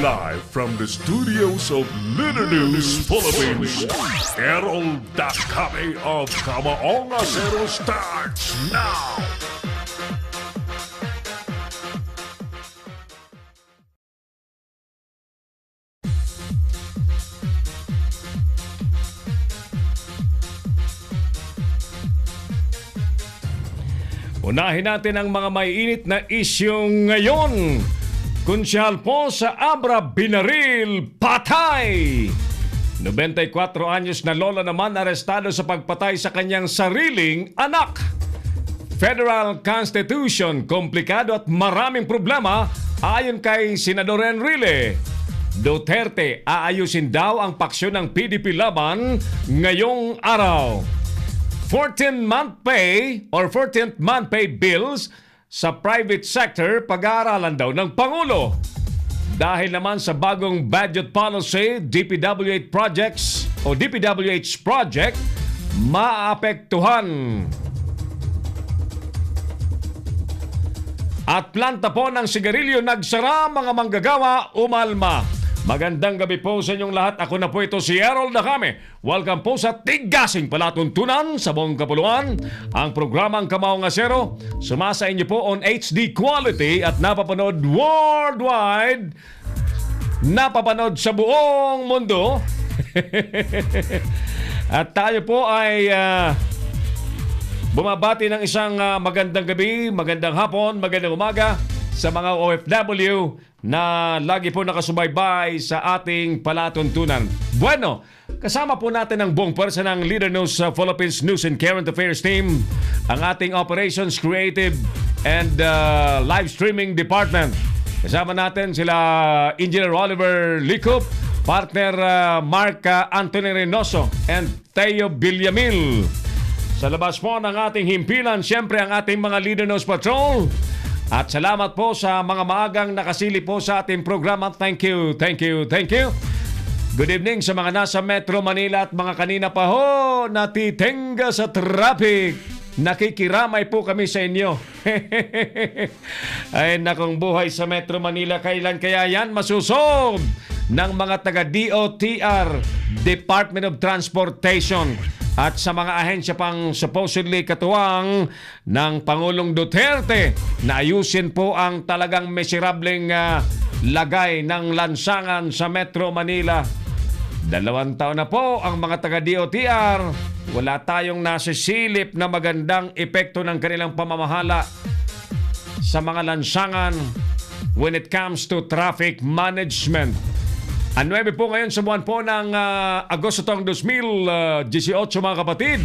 Live from the studios of Leader News Philippines, Errol Dakame of Kamaong Acero starts now! Unahin natin ang mga maiinit na isyong ngayon. Konsyahal po sa Abra binaril, patay! 94 anyos na lola naman arestado sa pagpatay sa kanyang sariling anak. Federal Constitution, komplikado at maraming problema ayon kay Senador Enrile. Duterte, aayusin daw ang paksyon ng PDP laban ngayong araw. 14th month pay bills sa private sector pag-aaralan daw ng Pangulo. Dahil naman sa bagong budget policy, DPWH project maapektuhan. At planta po ng sigarilyo nagsara, mga manggagawa umalma. Magandang gabi po sa inyong lahat. Ako na po ito si Errol Dakame. Welcome po sa Tigasing Palatuntunan sa buong kapuluan. Ang programang Kamaong Acero sumasa inyo po on HD quality at napapanood worldwide. Napapanood sa buong mundo. At tayo po ay bumabati ng isang magandang gabi, magandang hapon, magandang umaga sa mga OFW na lagi po nakasubaybay sa ating palatuntunan. Bueno, kasama po natin ang buong pwersa ng Leader News Philippines News and Current Affairs team, ang ating Operations Creative and Live Streaming Department. Kasama natin sila Engineer Oliver Licop, partner Mark Anthony Reynoso, and Teo Villamil. Sa labas po ng ating himpilan, siyempre ang ating mga Leader News Patrol. At salamat po sa mga maagang nakasili po sa ating programa. Thank you. Good evening sa mga nasa Metro Manila at mga kanina pa ho natitenga sa traffic. Nakikiramay po kami sa inyo. Ay nakong buhay sa Metro Manila, kailan kaya yan masusog ng mga taga-DOTR, Department of Transportation, at sa mga ahensya pang supposedly katuwang ng Pangulong Duterte na ayusin po ang talagang meserableng lagay ng lansangan sa Metro Manila. 2 taon na po ang mga taga-DOTR. Wala tayong nasisilip na magandang epekto ng kanilang pamamahala sa mga lansangan when it comes to traffic management. Ang 9 po ngayon sa buwan po ng Agosto taong 2018, mga kapatid.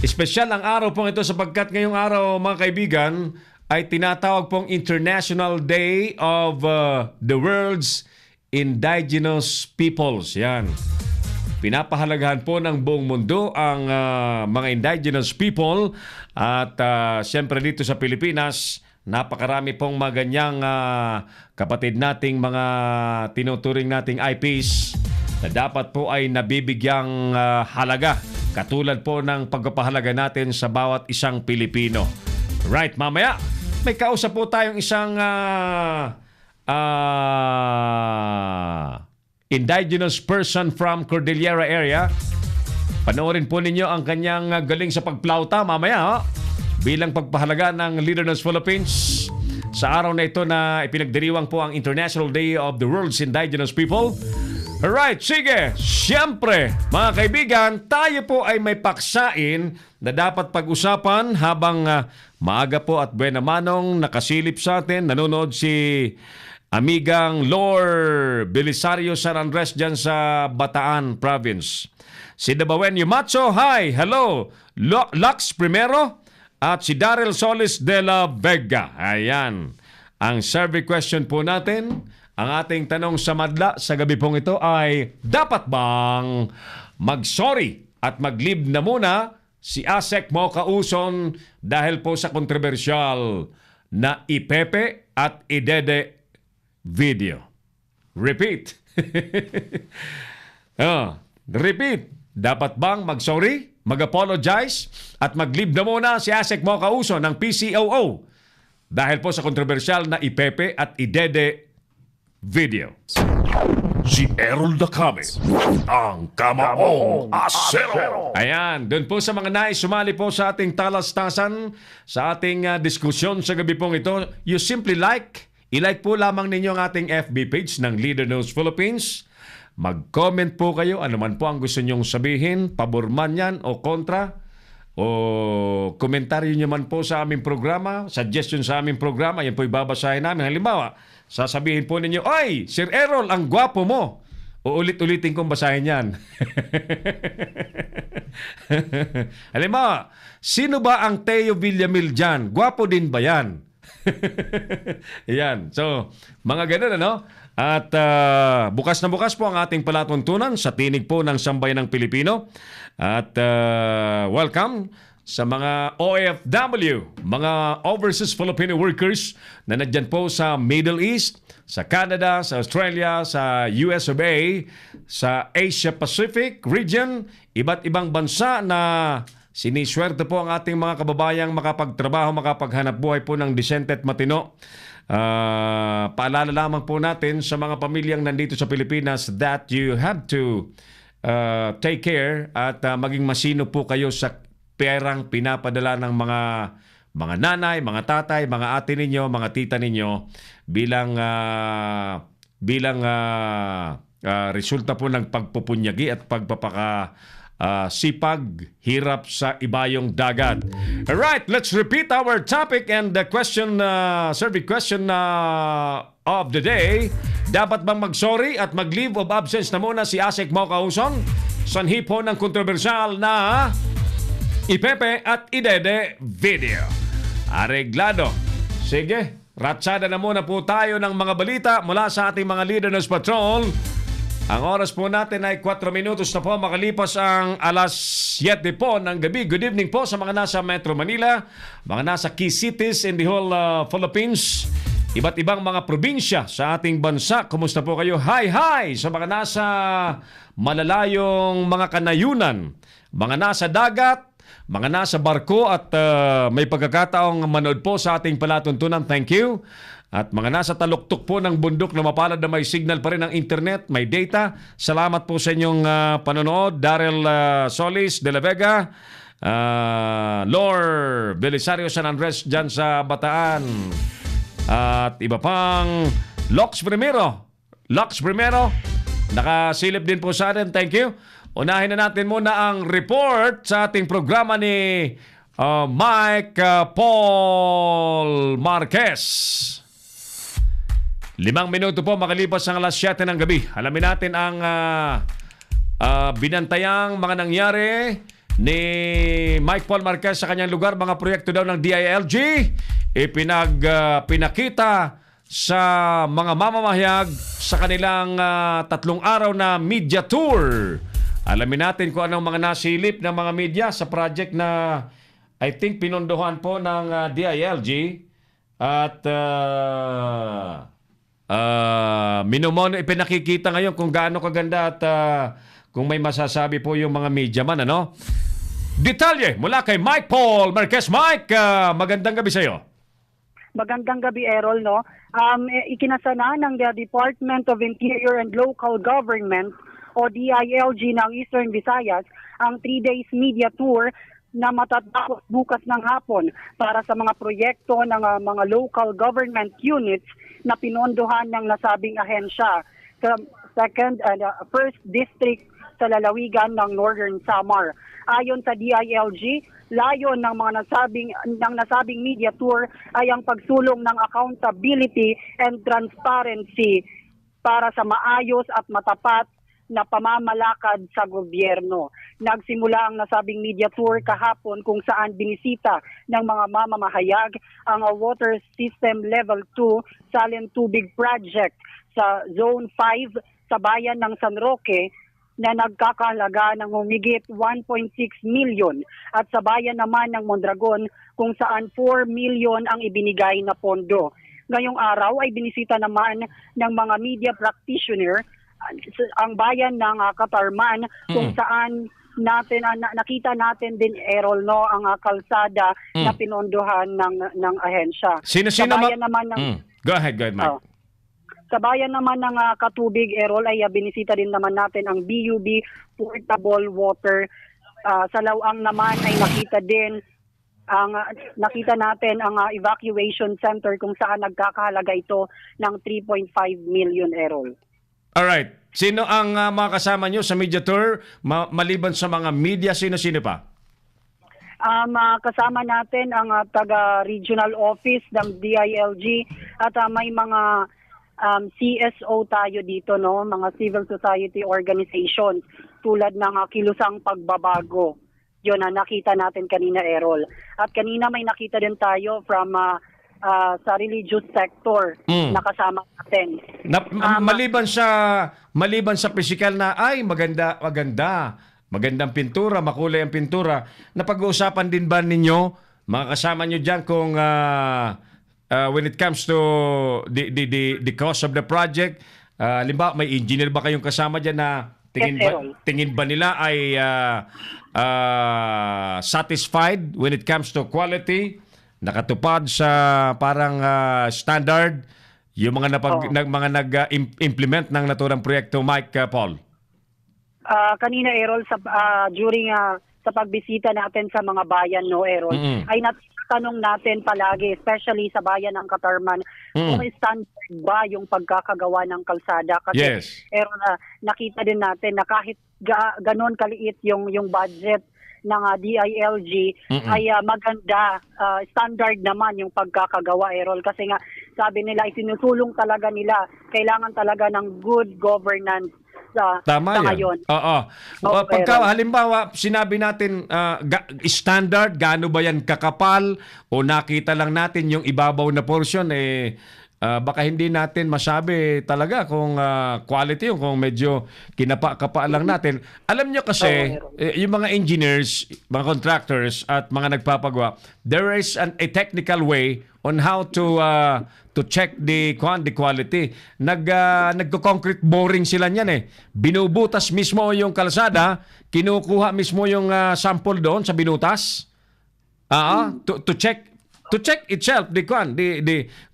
Espesyal ang araw pong ito sapagkat ngayong araw, mga kaibigan, ay tinatawag pong International Day of the World's Indigenous Peoples. Yan. Pinapahalagahan po ng buong mundo ang mga indigenous people at siyempre dito sa Pilipinas, napakarami pong maganyang kapatid nating mga tinuturing nating IPs na dapat po ay nabibigyang halaga. Katulad po ng pagpapahalaga natin sa bawat isang Pilipino. Right, mamaya may kausap po tayong isang indigenous person from Cordillera area. Panoorin po ninyo ang kanyang galing sa pagplauta mamaya, bilang pagpahalaga ng Leader News Philippines sa araw na ito na ipinagdiriwang po ang International Day of the World's Indigenous People. Alright, sige. Siyempre, mga kaibigan, tayo po ay may paksain na dapat pag-usapan habang maaga po at buena manong nakasilip sa atin. Nanonood si amigang Lord Belisario San Andres dyan sa Bataan Province. Si Dabawen Yumatso, hi, hello. Lux Primero, at si Daryl Solis de la Vega. Ayan. Ang survey question po natin, ang ating tanong sa madla sa gabi pong ito ay, dapat bang mag-sorry at mag-leave na muna si ASEC Mo Kauson dahil po sa kontrobersyal na ipepe at idede video? Repeat. Repeat. Dapat bang mag-sorry, mag-apologize at mag-leave na muna si ASEC Mo Kauson ng PCOO dahil po sa kontrobersyal na ipepe at idede video. Si Errol Dacame, ang Kamaong Asero. Ayan, doon po sa mga nais sumali po sa ating talastasan, sa ating diskusyon sa gabi pong ito, you simply i-like po lamang ninyo ang ating FB page ng Leader News Philippines. Mag-comment po kayo, ano man po ang gusto nyong sabihin, pabor man yan o kontra, o komentaryo nyo man po sa aming programa, suggestion sa aming programa, yan po ibabasahin namin. Halimbawa, sasabihin po ninyo, "Oy, Sir Errol, ang gwapo mo." Uulit-ulitin kong basahin yan. Halimbawa, "Sino ba ang Teo Villamil dyan? Gwapo din ba yan?" Yan. So, mga ganun, ano? At bukas na bukas po ang ating palatuntunan sa tinig po ng Sambayan ng Pilipino. At welcome sa mga OFW, mga Overseas Filipino Workers na nandyan po sa Middle East, sa Canada, sa Australia, sa US of A, sa Asia Pacific region, iba't ibang bansa na siniswerte po ang ating mga kababayang makapagtrabaho, makapaghanap buhay po ng disente at matino. Paalala lamang po natin sa mga pamilyang nandito sa Pilipinas that you have to take care at maging masino po kayo sa perang pinapadala ng mga nanay, mga tatay, mga ate ninyo, mga tita ninyo bilang resulta po ng pagpupunyagi at pagpapaka sipag, hirap sa ibayong dagat. Alright, let's repeat our topic and the question, survey question of the day. Dapat bang mag-sorry at mag-leave of absence na muna si Asek Mau Kauson? Sanhi po ng kontrobersyal na Ipepe at Idede video. Areglado. Sige, ratsada na muna po tayo ng mga balita mula sa ating mga Leader News Patrol. Ang oras po natin ay 4 minutos na po makalipas ang alas 7 po ng gabi. Good evening po sa mga nasa Metro Manila, mga nasa key cities in the whole Philippines, iba't ibang mga probinsya sa ating bansa. Kumusta po kayo? Hi sa mga nasa malalayong mga kanayunan, mga nasa dagat, mga nasa barko at may pagkakataong manood po sa ating palatuntunan. Thank you. At mga nasa taluktok po ng bundok na mapalad na may signal pa rin ng internet, may data. Salamat po sa inyong panonood. Daryl Solis de la Vega, Lor Belisario San Andres dyan sa Bataan, at iba pang Lox Primero, nakasilip din po sa atin. Thank you. Unahin na natin muna ang report sa ating programa ni Mike Paul Marquez. 5 minuto po makalipas ang alas 7 ng gabi. Alamin natin ang binantayang mga nangyari ni Mike Paul Marquez sa kanyang lugar. Mga proyekto daw ng DILG pinakita sa mga mamamahayag sa kanilang 3 araw na media tour. Alamin natin kung anong mga nasilip ng mga media sa project na I think pinondohan po ng DILG at ipinakikita ngayon kung gaano kaganda at kung may masasabi po yung mga media man, ano? Detalye mula kay Mike Paul Marquez. Mike, magandang gabi sa iyo. Magandang gabi, Errol, no? Ikinasana ng the Department of Interior and Local Government o DILG ng Eastern Visayas ang 3 days media tour na matatapos bukas ng hapon para sa mga proyekto ng mga local government units na pinondohan ng nasabing ahensya. Second and first district sa lalawigan ng Northern Samar. Ayon sa DILG, layon ng mga nasabing media tour ay ang pagsulong ng accountability and transparency para sa maayos at matapat na pamamalakad sa gobyerno. Nagsimula ang nasabing media tour kahapon kung saan binisita ng mga mamamahayag ang Water System Level 2 Salin Tubig Project sa Zone 5 sa bayan ng San Roque na nagkakahalaga ng humigit 1.6 million at sa bayan naman ng Mondragon kung saan 4 million ang ibinigay na pondo. Ngayong araw ay binisita naman ng mga media practitioner ang bayan ng Katarman kung saan nakita natin din, Errol, no, ang kalsada na pinondohan ng ahensya. Sino sa bayan naman ng Go ahead, Mike. Sa bayan naman ng Katubig, Errol, ay binisita din naman natin ang BUB Portable Water. Sa Lawang naman ay nakita natin ang evacuation center kung saan nagkakahalaga ito ng 3.5 million, Errol. Alright. Sino ang mga kasama nyo sa media tour? Maliban sa mga media, sino-sino pa? Kasama natin ang taga-regional office ng DILG at may mga CSO tayo dito, no, mga civil society organizations tulad ng Kilusang Pagbabago. Yun na nakita natin kanina, Errol. At kanina may nakita din tayo from sa religious sector na kasama natin. Maliban sa physical na ay magandang pintura, makulay ang pintura, napag-uusapan din ba ninyo, mga kasama nyo dyan, kung when it comes to the cost of the project, halimbawa may engineer ba kayong kasama dyan na tingin ba nila ay satisfied when it comes to quality, nakatupad sa parang standard yung mga nag-implement ng naturang proyekto, Mike Paul? Kanina, Errol, during sa pagbisita natin sa mga bayan, no, Errol, ay natanong natin palagi, especially sa bayan ng Katarman, kung standard ba yung pagkakagawa ng kalsada. Kasi, Errol, nakita din natin na kahit ganon kaliit yung budget ng DILG, ay maganda, standard naman yung pagkakagawa, Errol. Kasi nga, sabi nila, isinusulong talaga nila, kailangan talaga ng good governance Tama yan. ngayon. Oo. Pagka halimbawa, sinabi natin standard, gaano ba yan kakapal o nakita lang natin yung ibabaw na portion, baka hindi natin masabi talaga kung quality o kung medyo kinapa-kapa lang natin. Alam nyo kasi, yung mga engineers, mga contractors at mga nagpapagawa, there is a technical way on how to check the quality. Nagko-concrete boring sila niyan . Binubutas mismo yung kalsada, kinukuha mismo yung sample doon sa binutas. To check itself the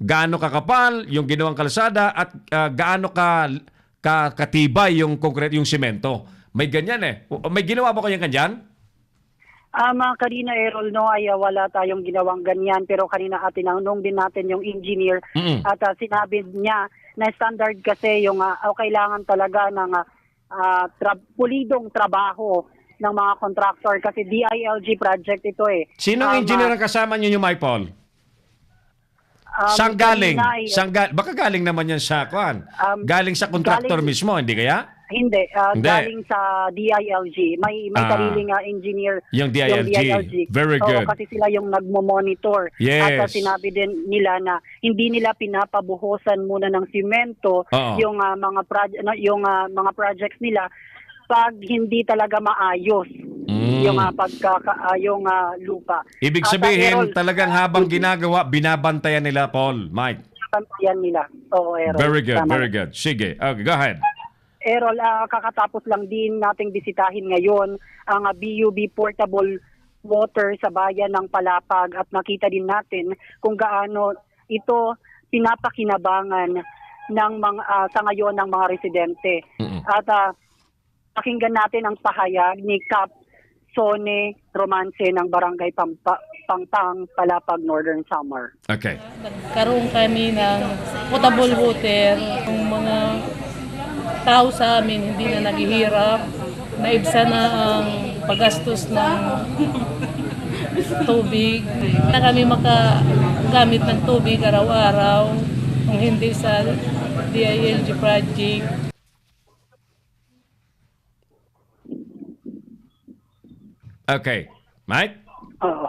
gaano kakapal yung ginawang kalsada at gaano katibay yung concrete, yung semento. May ganyan . May ginawa ba kayong ganyan? Kanina, Errol, no, ay wala tayong ginawang ganyan, pero kanina tinanong din natin yung engineer at sinabi niya na standard kasi yung kailangan talaga ng pulidong trabaho ng mga contractor kasi DILG project ito . Sinong engineer ang kasama niyo, Mike Paul? Saan galing? Baka galing naman yan sa galing sa contractor mismo, hindi kaya? Hindi. Galing sa DILG. May sariling engineer yung DILG. Very good. Kasi sila yung nagmo-monitor. Yes. At sinabi din nila na hindi nila pinapabuhusan muna ng simento yung mga projects nila pag hindi talaga maayos yung lupa. Ibig sabihin, talagang habang ginagawa, binabantayan nila, Paul, Mike. Binabantayan nila. Oo, Errol. Very good, very good. Sige, okay, go ahead. Errol, kakatapos lang din nating bisitahin ngayon ang BUB Portable Water sa bayan ng Palapag at nakita din natin kung gaano ito pinapakinabangan ng sa ngayon ng mga residente. At pakinggan natin ang pahayag ni Cap Sone Romance ng Barangay Pangpang, Palapag, Northern Samar. Okay. Nagkaroon kami ng potable water. Yung mga tao sa amin hindi na naghihirap. Naibsa na ang paggastos ng tubig. Na kami makagamit ng tubig araw-araw kung hindi sa DILG project. Okay. Mike? Oo.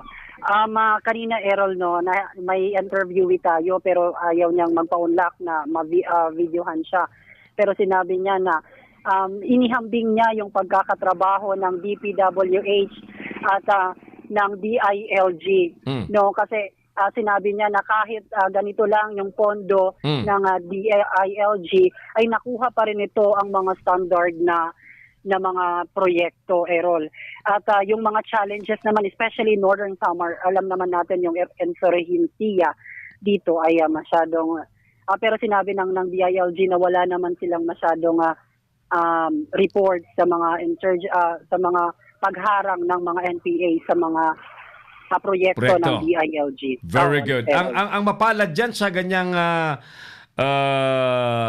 Kanina, Errol, no, na may interview tayo pero ayaw niyang magpa-unlock na videohan siya. Pero sinabi niya na inihambing niya yung pagkakatrabaho ng DPWH at ng DILG. No, kasi sinabi niya na kahit ganito lang yung pondo ng DILG ay nakuha pa rin ito ang mga standard na mga proyekto, Errol. At yung mga challenges naman, especially Northern Samar, alam naman natin yung insurgency dito ay masyadong pero sinabi ng DILG na wala naman silang masyadong reports sa mga sa mga pagharang ng mga NPA sa mga proyekto ng DILG. Very good. Ang mapalad dyan sa ganyang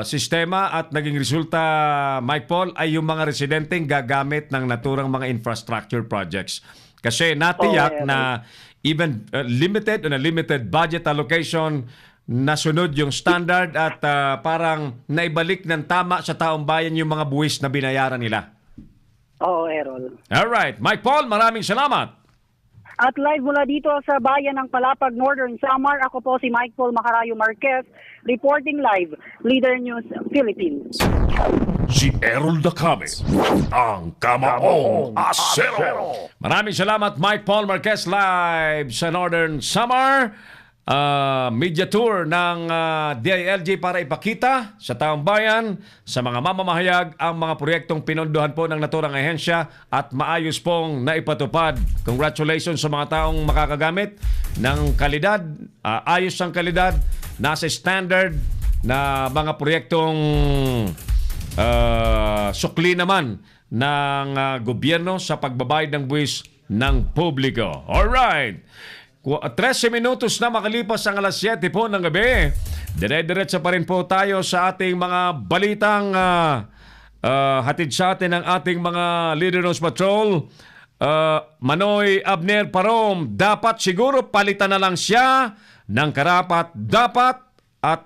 sistema at naging resulta, Mike Paul, ay yung mga residenteng gagamit ng naturang mga infrastructure projects. Kasi natiyak na even limited budget allocation, nasunod yung standard at parang naibalik ng tama sa taong bayan yung mga buwis na binayaran nila. Oo, Errol. Alright. Mike Paul, maraming salamat. At live mula dito sa bayan ng Palapag, Northern Samar, ako po si Mike Paul Macarayo Marquez, reporting live, Leader News Philippines. Si Errol Dacame, ang Kamaong Asero. Maraming salamat, Mike Paul Marquez, live sa Northern Samar. Media tour ng DILG para ipakita sa taong bayan, sa mga mamamahayag ang mga proyektong pinondohan po ng naturang ahensya at maayos pong naipatupad. Congratulations sa mga taong makakagamit ng kalidad, ayos ang kalidad, nasa standard na mga proyektong sukli naman ng gobyerno sa pagbabayad ng buwis ng publiko. Alright! 13 minutos na makalipas ang alas 7 po ng gabi. Dire-diretso pa rin po tayo sa ating mga balitang hatid sa atin ng ating mga Leader News Patrol. Manoy Abner Parom, dapat siguro palitan na lang siya ng karapat dapat at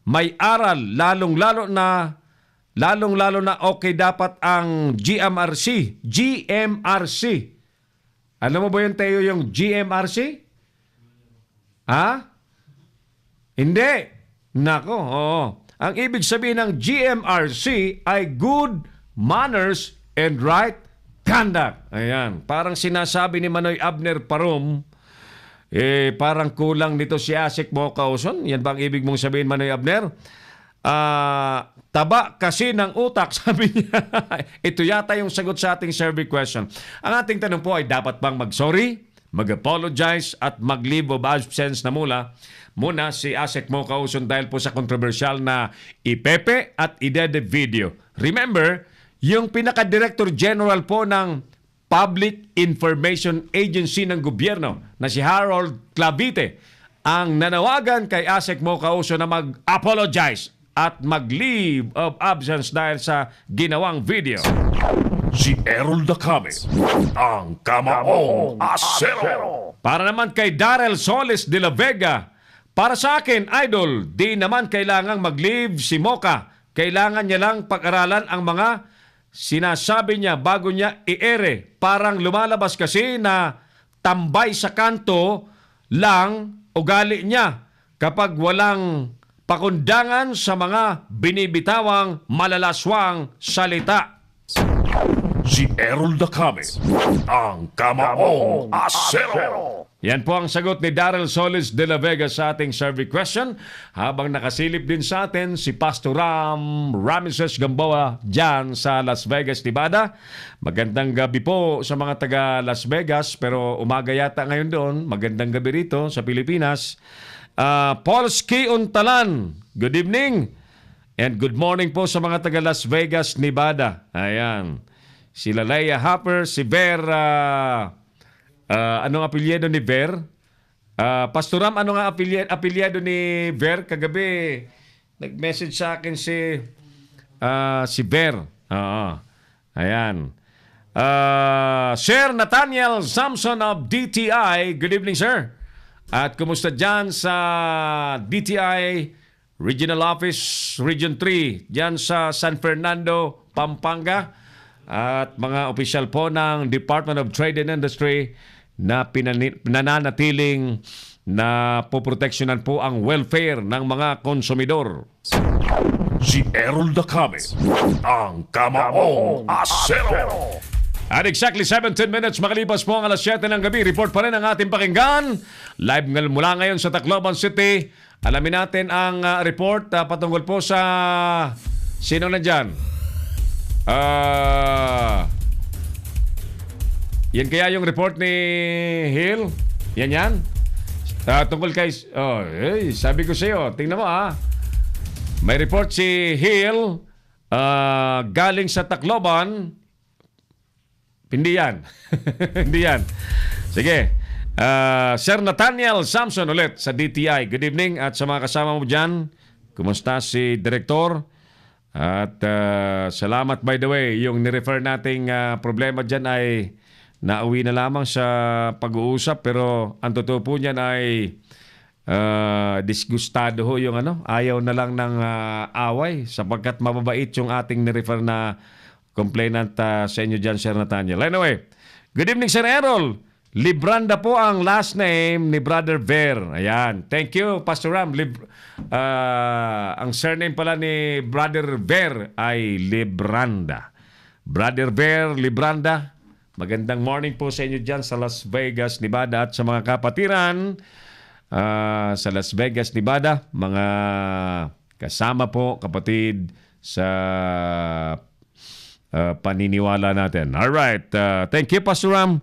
may aral lalong-lalo na okay dapat ang GMRC. Alam mo ba yun, Teo, yung GMRC? Ha? Hindi. Nako, oo. Ang ibig sabihin ng GMRC ay Good Manners and Right Conduct. Ayan. Parang sinasabi ni Manoy Abner Parom, parang kulang nito si Asik Mocauson. Yan ba ang ibig mong sabihin, Manoy Abner? Taba kasi ng utak, sabi niya. Ito yata yung sagot sa ating survey question. Ang ating tanong po ay dapat bang mag-sorry, mag-apologize at mag-leave of absence na muna si Asek Mocauson dahil po sa controversial na ipepe at idede video. Remember, yung pinaka-director general po ng Public Information Agency ng gobyerno na si Harold Clavite ang nanawagan kay Asek Mocauson na mag-apologize at mag-leave of absence dahil sa ginawang video. Si Errol Dacame, ang Kamaong Asero. Para naman kay Darrell Solis de la Vega, para sa akin, idol, di naman kailangang mag-leave si Moca. Kailangan niya lang pag-aralan ang mga sinasabi niya bago niya i-ere. Parang lumalabas kasi na tambay sa kanto lang ugali niya kapag walang pakundangan sa mga binibitawang malalaswang salita. Si Errol Dacame, ang Kamaong Asero. Yan po ang sagot ni Darrell Solis de la Vega sa ating survey question. Habang nakasilip din sa atin si Pastor Ramses Gamboa dyan sa Las Vegas, Nevada. Magandang gabi po sa mga taga Las Vegas, pero umaga yata ngayon doon. Magandang gabi rito sa Pilipinas. Polski Untalan, good evening. And good morning po sa mga taga Las Vegas, Nevada. Ayan. Si Lalaya Hopper, si Ver, anong apelyido ni Ver? Pastor Ram, ano nga apelyido ni Ver? Kagabi, nag-message sa akin si Ver. Ayan. Sir Nathaniel Samson of DTI, good evening, sir. At kumusta dyan sa DTI Regional Office, Region 3, dyan sa San Fernando, Pampanga. At mga opisyal po ng Department of Trade and Industry na nananatiling na poproteksyonan po ang welfare ng mga konsumidor. Si Errol Dacame, ang Kamaong Asero. At exactly 17 minutes makalipas po ang alas 7 ng gabi. Report pa rin ang ating pakinggan. Live mula ngayon sa Tacloban City. Alamin natin ang report patungkol po sa... Sino nandyan? Yan kaya yung report ni Hill? Yan. Tungkol kay... sabi ko sa iyo, tingnan mo may report si Hill galing sa Tacloban. Hindi yan. Hindi yan. Sige. Sir Nathaniel Samson ulit sa DTI. Good evening at sa mga kasama mo dyan. Kumusta si Direktor? At salamat by the way. Yung nirefer nating problema dyan ay nauwi na lamang sa pag-uusap, pero ang totoo po niyan ay disgustado ho yung ayaw na lang ng away sapagkat mababait yung ating nirefer na complainant sa inyo dyan, Sir Nathaniel. Anyway, good evening, Sir Errol. Libranda po ang last name ni Brother Ver. Ayan. Thank you, Pastor Ram. Ang surname pala ni Brother Ver ay Libranda. Brother Ver, Libranda. Magandang morning po sa inyo dyan sa Las Vegas, Nevada at sa mga kapatiran sa Las Vegas, Nevada. Mga kasama po, kapatid sa paniniwala natin. Alright, thank you, Pastor Ram.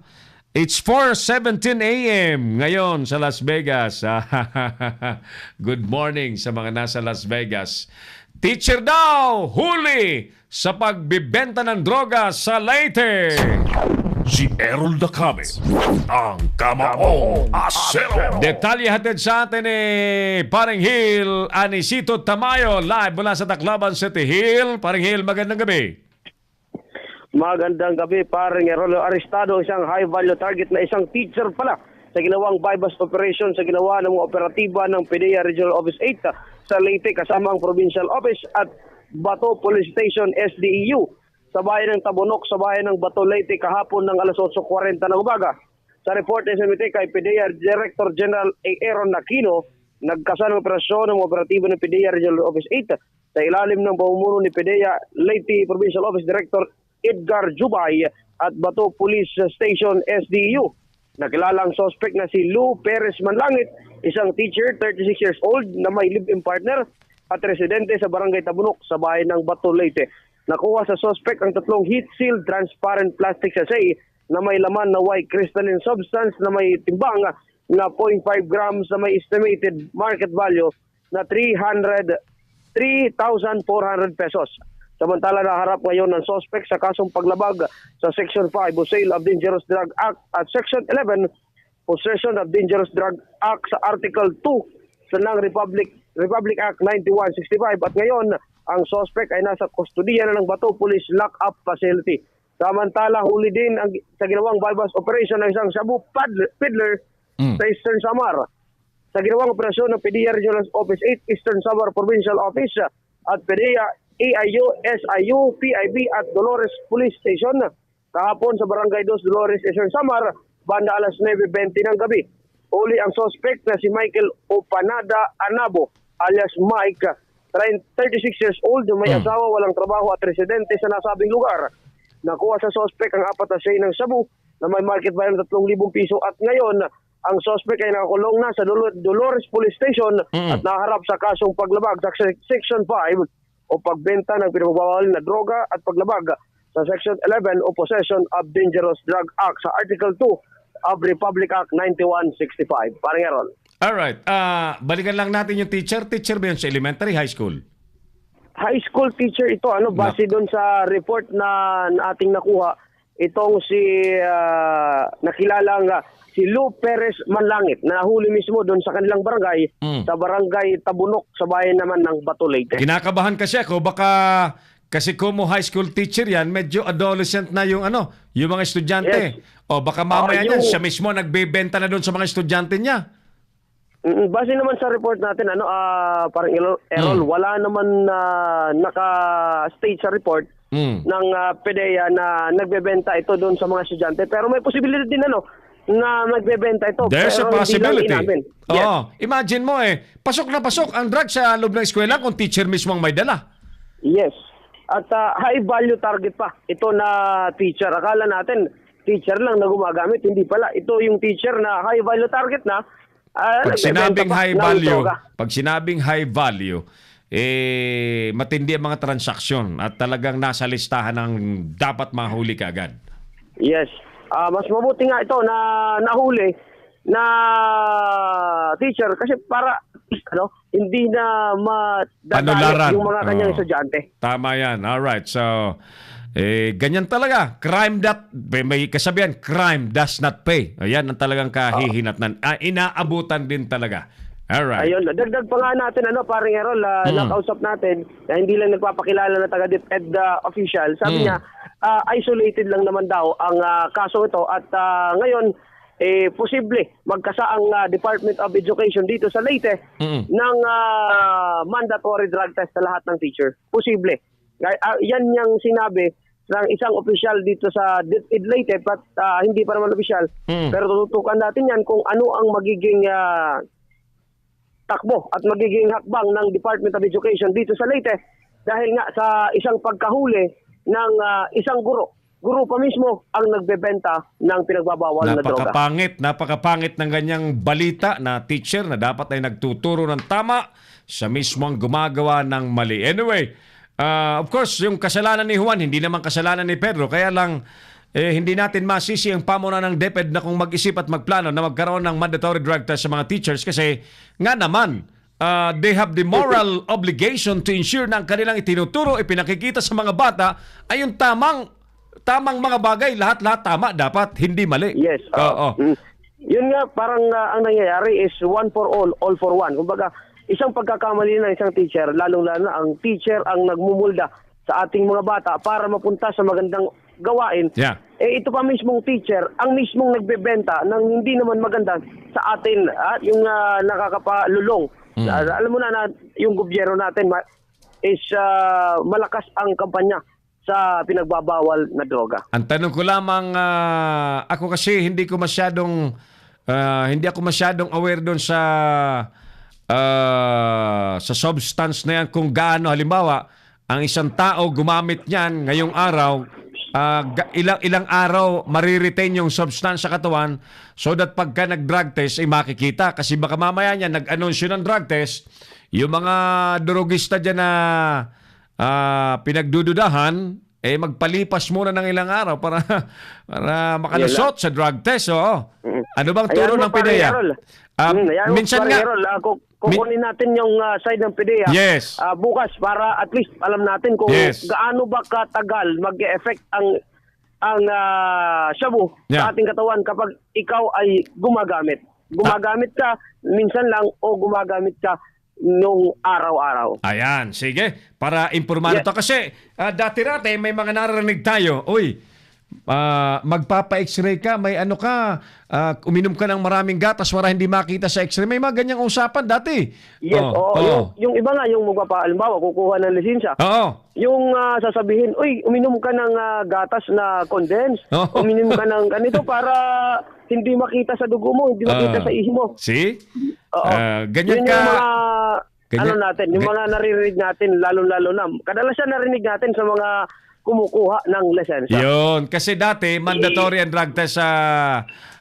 It's 4:17 a.m. ngayon sa Las Vegas. Good morning sa mga nasa Las Vegas. Teacher daw, huli sa pagbibenta ng droga sa Leyte. Si Errol Dacame, ang Kamaong Asero. Detalye hatid sa atin Paring Hill, Anisito Tamayo, live mula sa Tacloban City. Hill, Paring Hill, magandang gabi. Magandang gabi, Paring Errol. Arestado isang high-value target na isang teacher pala sa ginawang bypass operation sa ginawa ng mga operatiba ng PDEA Regional Office 8 sa Leyte kasama ang Provincial Office at Bato Police Station SDEU. Sa bayan ng Tabunok, sa bayan ng Bato, Leyte kahapon ng alas 8:40 ng umaga. Sa report ng SMT kay PDEA Director General Aaron Aquino, nagkasan ng operasyon ng operatibo ng PDEA Regional Office 8 sa ilalim ng pamumuno ni PDEA Leyte Provincial Office Director Edgar Jubay at Bato Police Station SDU. Nakilala ang suspect na si Lou Perez Manlangit, isang teacher, 36 years old, na may live-in partner at residente sa Barangay Tabunok sa bayan ng Bato, Leyte. Nakuha sa suspect ang 3 heat-sealed transparent plastic sachet na may laman na white crystalline substance na may timbang na 0.5 grams na may estimated market value na 3,400 pesos. Samantala naharap ngayon ng suspect sa kasong paglabag sa Section 5 o Sale of Dangerous Drug Act at Section 11 Possession of Dangerous Drug Act sa Article 2 sa ng Republic Act 9165 at ngayon ang suspect ay nasa kustodiya na ng Bato Police Lock-up Facility. Samantala huli din sa ginawang bypass operation ng isang shabu peddler sa Eastern Samar. Sa ginawang operasyon ng PDEA Regional Office 8 Eastern Samar Provincial Office at PDEA AIU, SIU, PIB at Dolores Police Station kahapon sa Barangay 2 Dolores, Eastern Samar, banda alas 9:20 ng gabi. Uli ang suspect na si Michael Opanada Anabo alias Mike, 36 years old, may asawa, walang trabaho at residente sa nasabing lugar. Nakuha sa suspect ang 4 na sachet ng shabu na may market value ng 3,000 piso at ngayon ang suspect ay nakakulong na sa Dolores Police Station at naharap sa kasong paglabag sa Section 5 o pagbenta ng pinagbabawal na droga at paglabag sa Section 11 o Possession of Dangerous Drug Act sa Article 2 of Republic Act 9165. Parang Errol. Alright. Balikan lang natin yung teacher. Teacher ba yun sa elementary, high school? High school teacher ito, base doon sa report na ating nakuha, itong si nakilalang si Lou Perez Manlangit na nahuli mismo doon sa kanilang barangay, sa Barangay Tabunok, sa bayan naman ng Bato, Leyte. Kinakabahan kasi ako, baka kasi kumo high school teacher yan, medyo adolescent na yung yung mga estudyante. Yes. O baka mamaya niyan, siya mismo nagbebenta na doon sa mga estudyante niya. Base naman sa report natin, parang Errol, wala naman naka-state sa report ng PDEA na nagbebenta ito doon sa mga estudyante. Pero may posibilidad din na nagbebenta ito. There's a possibility. Yes. Imagine mo pasok na pasok ang drug sa loob ng eskwela kung teacher mismo ang may dala. Yes. At high value target pa ito na teacher. Akala natin teacher lang na gumagamit, hindi pala. Ito yung teacher na high value target na. Pag sinabing high value, matindi ang mga transaksyon at talagang nasa listahan ng dapat mahuli ka agad. Yes. Mas mabuti nga ito na nahuli na teacher kasi para hindi na Panularan. madali yung mga kanyang Oo. estudyante. Tama yan. Alright. So, ganyan talaga. May kasabihan, crime does not pay. Ayan ang talagang kahihinatnan. Inaabutan din talaga. Alright. Ayun, dagdag pa nga natin, paring Errol, nakausap natin na hindi lang nagpapakilala na taga-DepEd official. Sabi niya, isolated lang naman daw ang kaso ito at ngayon, posible magkasa ang Department of Education dito sa Leyte ng mandatory drug test sa lahat ng teacher. Posible. Yan yung sinabi ng isang opisyal dito sa DepEd Leyte, but hindi pa naman opisyal. Pero tututukan natin yan kung ano ang magiging takbo at magiging hakbang ng Department of Education dito sa Leyte dahil nga sa isang pagkahuli ng isang guro. Guro pa mismo ang nagbebenta ng pinagbabawal na droga. Napakapangit ng ganyang balita na teacher na dapat ay nagtuturo ng tama siya mismo ang gumagawa ng mali. Anyway, of course, yung kasalanan ni Juan, hindi naman kasalanan ni Pedro. Kaya lang, hindi natin masisi ang pamunan ng DepEd na kung mag-isip at magplano na magkaroon ng mandatory drug test sa mga teachers kasi nga naman, they have the moral obligation to ensure na ang kanilang itinuturo, ipinakikita sa mga bata ay yung tamang mga bagay. Lahat-lahat tama dapat, hindi mali. Yes. Yun nga, parang ang nangyayari is one for all for one. Kumbaga, isang pagkakamali ng isang teacher, lalong-lalo na ang teacher ang nagmumulda sa ating mga bata para mapunta sa magandang gawain. Yeah. Ito pa mismong teacher, ang mismong nagbebenta ng hindi naman maganda sa atin, yung nakakapalulong. Alam mo na yung gobyerno natin is malakas ang kampanya sa pinagbabawal na droga. Ang tanong ko lamang, ako kasi hindi ako masyadong aware doon sa substance na yan kung gaano halimbawa ang isang tao gumamit niyan ngayong araw, ilang araw mariretain yung substance sa katawan so that pagka nag-drug test ay makikita. Kasi baka mamaya niya nag-anunsyo ng drug test, yung mga drogista dyan na pinagdududahan, magpalipas muna ng ilang araw para makalusot sa drug test. Ano bang turo ng PDEA? Minsan nga, kukunin natin yung side ng PDEA bukas para at least alam natin kung gaano ba katagal mag-e-effect ang shabu sa ating katawan kapag ikaw ay gumagamit. Gumagamit ka minsan lang o gumagamit ka nung araw-araw. Ayan, sige. Para impormado to. Kasi dati-rati may mga naririnig tayo, magpapa-x-ray ka, may ano ka, uminom ka ng maraming gatas para hindi makita sa x-ray. May mga ganyang usapan dati. Yes, yung iba nga, yung magpapa-alimbawa, kukuha ng lisensya. Yung sasabihin, uminom ka ng gatas na condensed, uminom ka ng ganito para hindi makita sa dugo mo, hindi makita sa ihi mo. See? Ganyan yun ka. Yung mga, yung mga naririnig natin, lalo-lalo na. Kadalasan narinig natin sa mga kumukuha ng lisensya. Yun. Kasi dati, mandatory ang drug test sa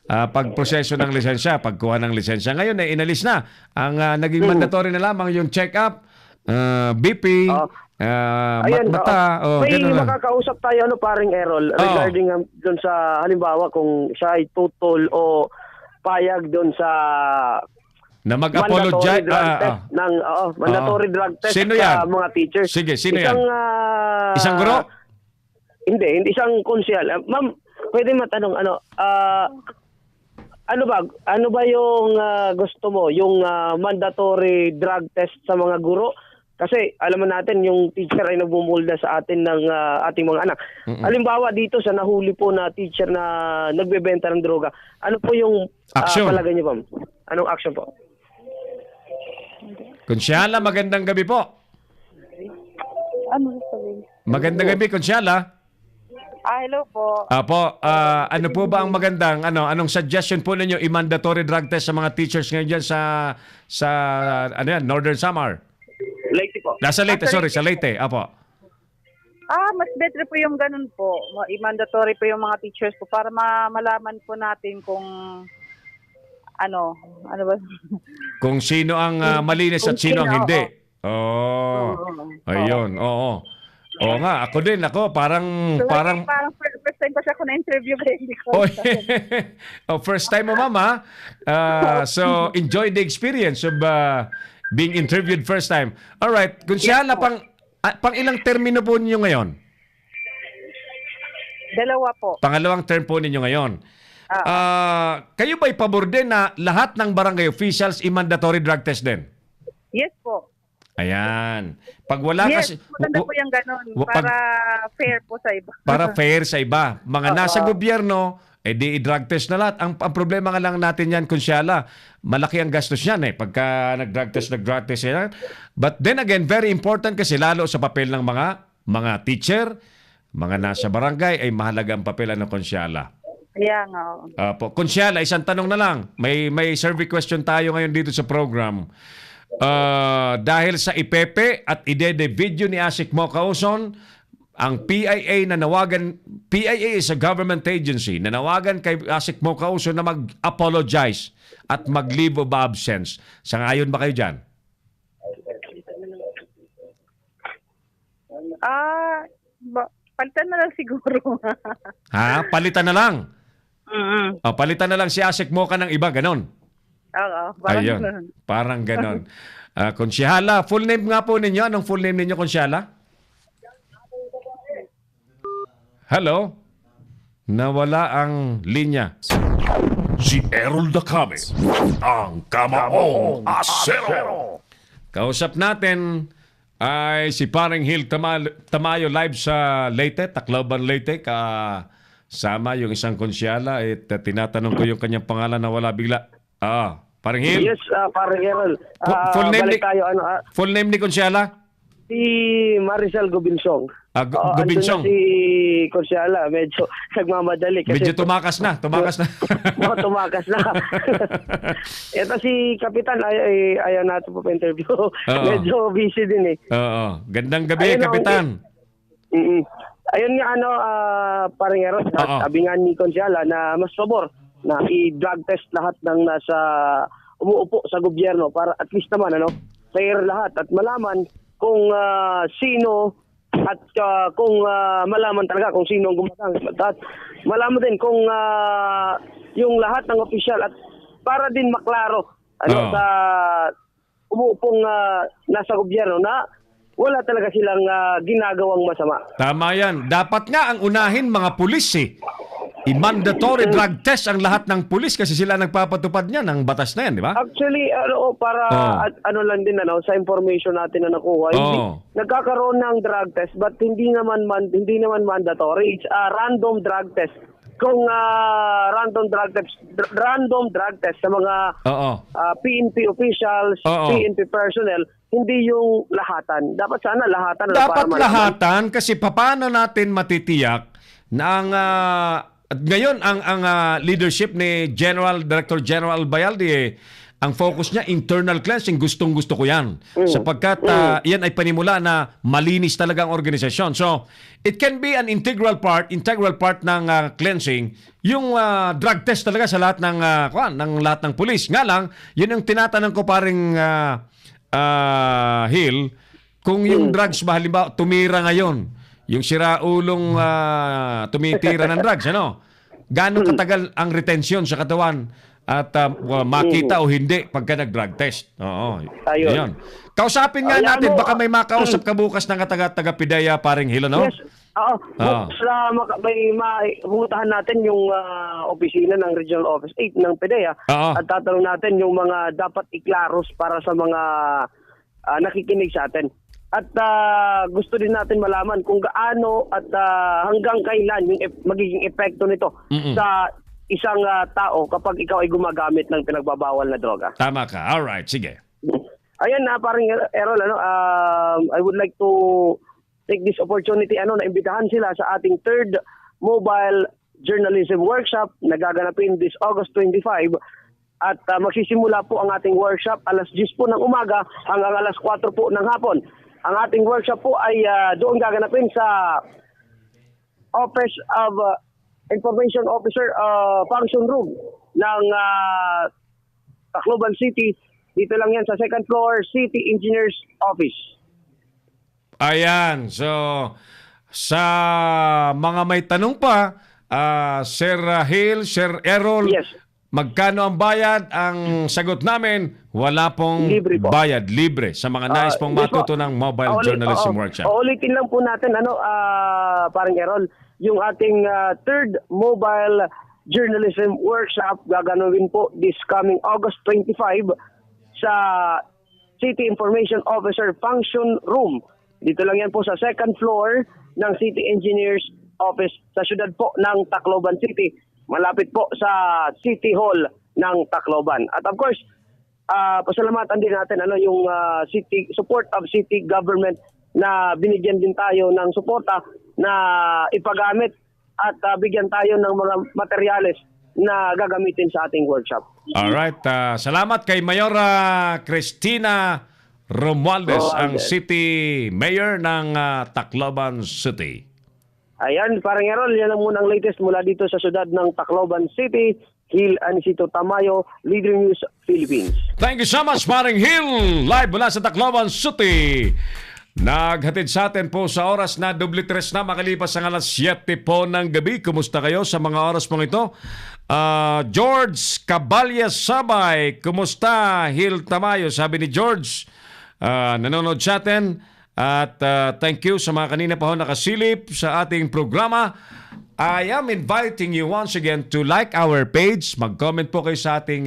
pagproseso ng lisensya, pagkuha ng lisensya. Ngayon, inalis na. Ang naging mandatory na lamang yung check-up, BP, mata. May makakausap tayo, paring Errol, regarding doon sa, halimbawa, kung siya ay tutol o payag doon sa na mag-apologize ng mandatory drug test sino sa yan? mga teachers. Sige, sino yan? Isang guro? Hindi isang konsyal. Ma'am, pwede matanong ano ba yung gusto mo, yung mandatory drug test sa mga guro? Kasi alam mo natin yung teacher ay nagbumulda sa atin ng ating mga anak. Halimbawa dito sa nahuli po na teacher na nagbebenta ng droga, ano po yung palagay niyo, ma'am? Anong action po? Konsyala, magandang gabi po. Magandang gabi, Konsyala. Hello po. Ano po ba ang magandang, anong suggestion po ninyo i-mandatory drug test sa mga teachers ngayon dyan sa Northern Samar? Leyte po. Sa Leyte. Apo. Mas better po yung ganun po. I-mandatory po yung mga teachers po para malaman po natin kung ano ba? Kung sino ang malinis at sino ang hindi. Ayun, oo. Oo nga, ako din, parang time pa siya ako na-interview kaya hindi ko. Oh, oh, first time mo, mama. So, enjoy the experience of being interviewed first time. All right. Konsyala, pang ilang termino po ninyo ngayon? Dalawa po. Pangalawang term po ninyo ngayon. Kayo ba'y pabor din na lahat ng barangay officials i-mandatory drug test din? Yes po. Ayan. Pag wala Yes, kasi... maganda po yung ganun. Para fair po sa iba. Para fair sa iba. Mga nasa gobyerno, di i-drug test na lahat. Ang problema nga lang natin yan, Konsyala, malaki ang gastos yan pagka nag-drug test yan. But then again, very important kasi lalo sa papel ng mga teacher, mga nasa barangay, ay mahalaga ang papel ng Konsyala. Kaya nga. Konsyala, isang tanong na lang. May survey question tayo ngayon dito sa program. Dahil sa IPEPE at idede video ni Asik Mo Kauson, ang PIA is a government agency, nanawagan kay Asik Mo Kauson na mag-apologize at mag-leave of absence. Sangayon ba kayo dyan? Palitan na lang siguro. Ha? Palitan na lang? Mm-hmm. Palitan na lang si Asik Mo ka ng iba, ganon? Oo, parang Ayun, ganun. parang ganon. Konsyala, full name nga po ninyo. Anong full name ninyo, Konsyala? Hello? Nawala ang linya. Si Errol Dacame, ang Kamaong Asero. Kausap natin ay si Paring Hill Tamayo live sa Leyte, Tacloban, Leyte. Kasama yung isang konsyala at tinatanong ko yung kanyang pangalan na wala bigla. Paring Hill? Yes, Paring Errol. Full name balik tayo, full name ni konsyala? si Maricel Gobinsong. Gobinsong. Andun na si Consiala, medyo nagmamadali. Kasi Medyo tumakas na. tumakas na. Ito si Kapitan, ayaw natin po pa-interview. Medyo busy din Oo. Gandang gabi, Kapitan. Ayun nga, parang Eros, sabi nga ni Consiala na mas pabor na i-drug test lahat ng nasa umuupo sa gobyerno para at least naman fair lahat at malaman kung sino at kung malaman talaga kung sino ang gumagamit at malaman din kung yung lahat ng opisyal at para din maklaro sa umuupong nasa gobyerno na wala talaga silang ginagawang masama. Tama yan. Dapat nga ang unahin mga pulis I-mandatory drug test ang lahat ng pulis kasi sila nagpapatupad niya ng batas na yan, di ba? Actually, para lang din sa information natin na nakuha, nagkakaroon ng drug test but hindi naman mandatory. It's a random drug test. Kung random drug test sa mga PNP officials, PNP personnel, hindi yung lahatan. Dapat sana lahatan. Dapat lahatan kasi paano natin matitiyak na ang ngayon ang leadership ni Director General Bayalde ang focus niya internal cleansing, gustong-gusto ko 'yan sapagkat yan ay panimula na malinis talaga ang organisasyon. So it can be an integral part ng cleansing yung drug test talaga sa lahat ng lahat ng pulis. Nga lang, yun ang tinatanong ko paring Hill, kung yung drugs ba halimbawa tumira ngayon, yung siraulong tumitira ng drugs, Gaano katagal ang retention sa katawan at makita o hindi pagka nag-drug test? Ayun. Kausapin nga natin, baka may makausap ka bukas ng taga-PIDEA, paring Hill, Yes. May mabutahan natin yung opisina ng Regional Office 8 ng PIDEA at tatanong natin yung mga dapat iklaros para sa mga nakikinig sa atin. At gusto din natin malaman kung gaano at hanggang kailan yung magiging epekto nito sa isang tao kapag ikaw ay gumagamit ng pinagbabawal na droga. Tama ka. Alright, sige. Ayan parang Errol, I would like to take this opportunity na imbitahan sila sa ating third mobile journalism workshop na gaganapin this August 25. At magsisimula po ang ating workshop alas 10 po ng umaga hanggang alas 4 po ng hapon. Ang ating workshop po ay doon gaganapin sa Office of Information Officer Function Room ng Tacloban City. Dito lang yan sa second floor, City Engineers Office. Ayan. So, sa mga may tanong pa, Sir Hill, Sir Errol, Yes. magkano ang bayad? Ang sagot namin, wala pong Libre po. bayad. Libre sa mga nais pong Yes po. matuto ng Mobile Journalism Workshop. Ulitin lang po natin, parang Errol, yung ating third Mobile Journalism Workshop gaganawin po this coming August 25 sa City Information Officer Function Room. Dito lang yan po sa second floor ng City Engineers Office sa syudad po ng Tacloban City. Malapit po sa City Hall ng Tacloban. At of course, pasalamatan din natin yung city support of city government na binigyan din tayo ng suporta na ipagamit at bigyan tayo ng mga materyales na gagamitin sa ating workshop. Alright, salamat kay Mayor Cristina Romualdez, ang City Mayor ng Tacloban City. Ayan, parang Errol, yan ang munang latest mula dito sa syudad ng Tacloban City. Hill Anisito Tamayo, Leader News Philippines. Thank you so much, Paring Hill, live mula sa Tacloban City. Naghatid sa atin po sa oras na 3:00 na makalipas ang alas 7 po ng gabi. Kumusta kayo sa mga oras pong ito? George Cabalya Sabay, kumusta? Hill Tamayo, sabi ni George. Nanonood sa atin. At thank you sa mga kanina pa ho nakasilip sa ating programa. I am inviting you once again to like our page. Mag-comment po kayo sa ating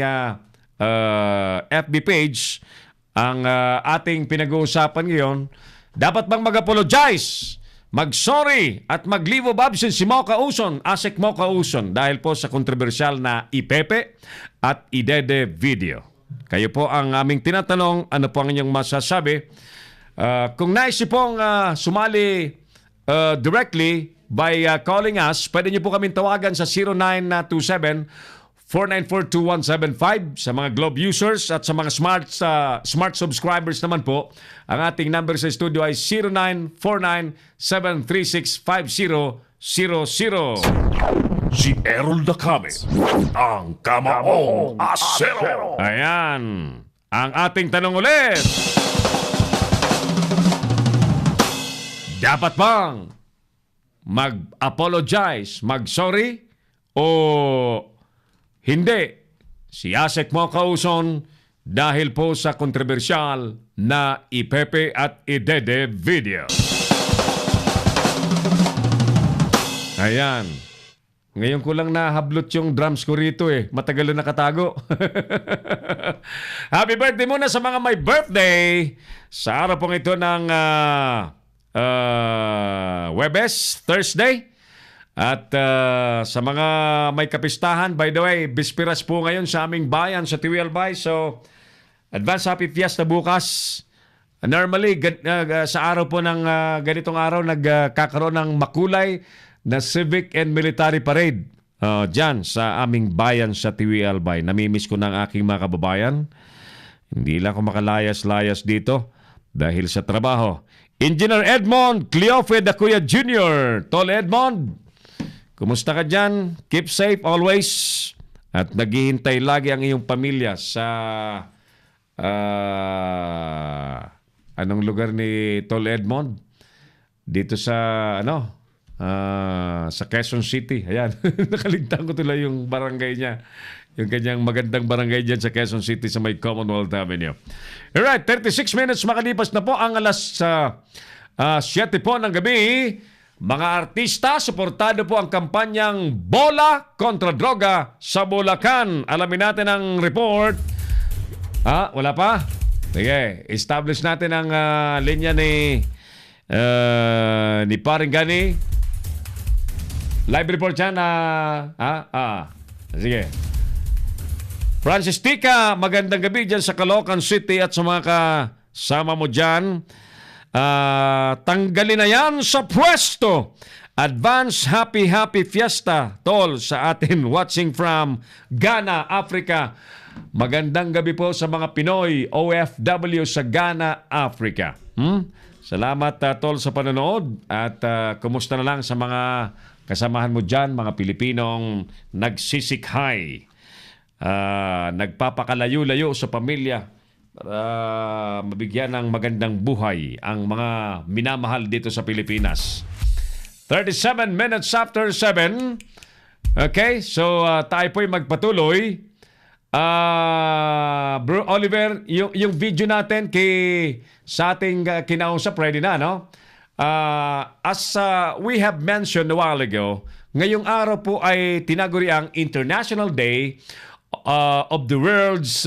FB page. Ang ating pinag-uusapan ngayon, dapat bang mag-apologize, mag-sorry at mag-leave of absence si Mocha Uson, Asek Mocha Uson, dahil po sa kontrobersyal na Ipepe at Idede video. Kayo po ang aming tinatanong, ano po ang inyong masasabi? Kung nais niyo pong sumali directly by calling us, pwede niyo po kaming tawagan sa 0927-494-2175 sa mga Globe users at sa mga smart subscribers naman po. Ang ating number sa studio ay 0949-736-5000. Si Errol Dacame, ang Kamaong Asero. Ayan. Ang ating tanong ulit. Dapat bang mag-apologize, mag-sorry o hindi si Asek Mocha Uson dahil po sa kontrobersyal na Ipepe at Idede video? Ayan. Ngayon ko lang nahablot yung drums ko rito eh. Matagal na nakatago. Happy birthday muna sa mga may birthday sa araw pong ito ng Webes, Thursday. At sa mga may kapistahan, by the way, bispiras po ngayon sa aming bayan sa Tiwi Albay. So, advance happy fiesta bukas. Normally, sa araw po ng ganitong araw, nagkakaroon ng makulay na civic and military parade dyan sa aming bayan sa Tiwi Albay. Namimiss ko ng aking mga kababayan. Hindi lang ako makalayas-layas dito dahil sa trabaho. Engineer Edmond Cleofe Dacuya Jr. Tol Edmond, kumusta ka dyan? Keep safe always. At naghihintay lagi ang iyong pamilya sa anong lugar ni Tol Edmond? Dito sa sa Quezon City. Ayan. Nakaligtaan ko tuloy yung barangay niya. Yung kanyang magandang barangay dyan sa Quezon City sa may Commonwealth Avenue. Alright, 36 minutes makalipas na po ang alas 7 po ng gabi. Mga artista, suportado po ang kampanyang Bola kontra Droga sa Bulacan. Alamin natin ang report. Wala pa? Sige, establish natin ang linya ni Paring Gani. Live report yan. Sige. Francis Tika, magandang gabi dyan sa Caloocan City at sa mga kasama mo dyan. Tanggalin na yan sa pwesto. Advance happy fiesta, Tol, sa atin watching from Ghana, Africa. Magandang gabi po sa mga Pinoy OFW sa Ghana, Africa. Salamat, Tol, sa panonood. At kumusta na lang sa mga kasamahan mo dyan, mga Pilipinong nagsisikhay. Nagpapakalayo-layo sa pamilya para mabigyan ng magandang buhay ang mga minamahal dito sa Pilipinas. 37 minutes after 7. Okay, so tayo po'y magpatuloy. Bro Oliver, yung video natin sa ating kinausap, ready na, no? As we have mentioned a while ago, ngayong araw po ay tinaguriang International Day of the World's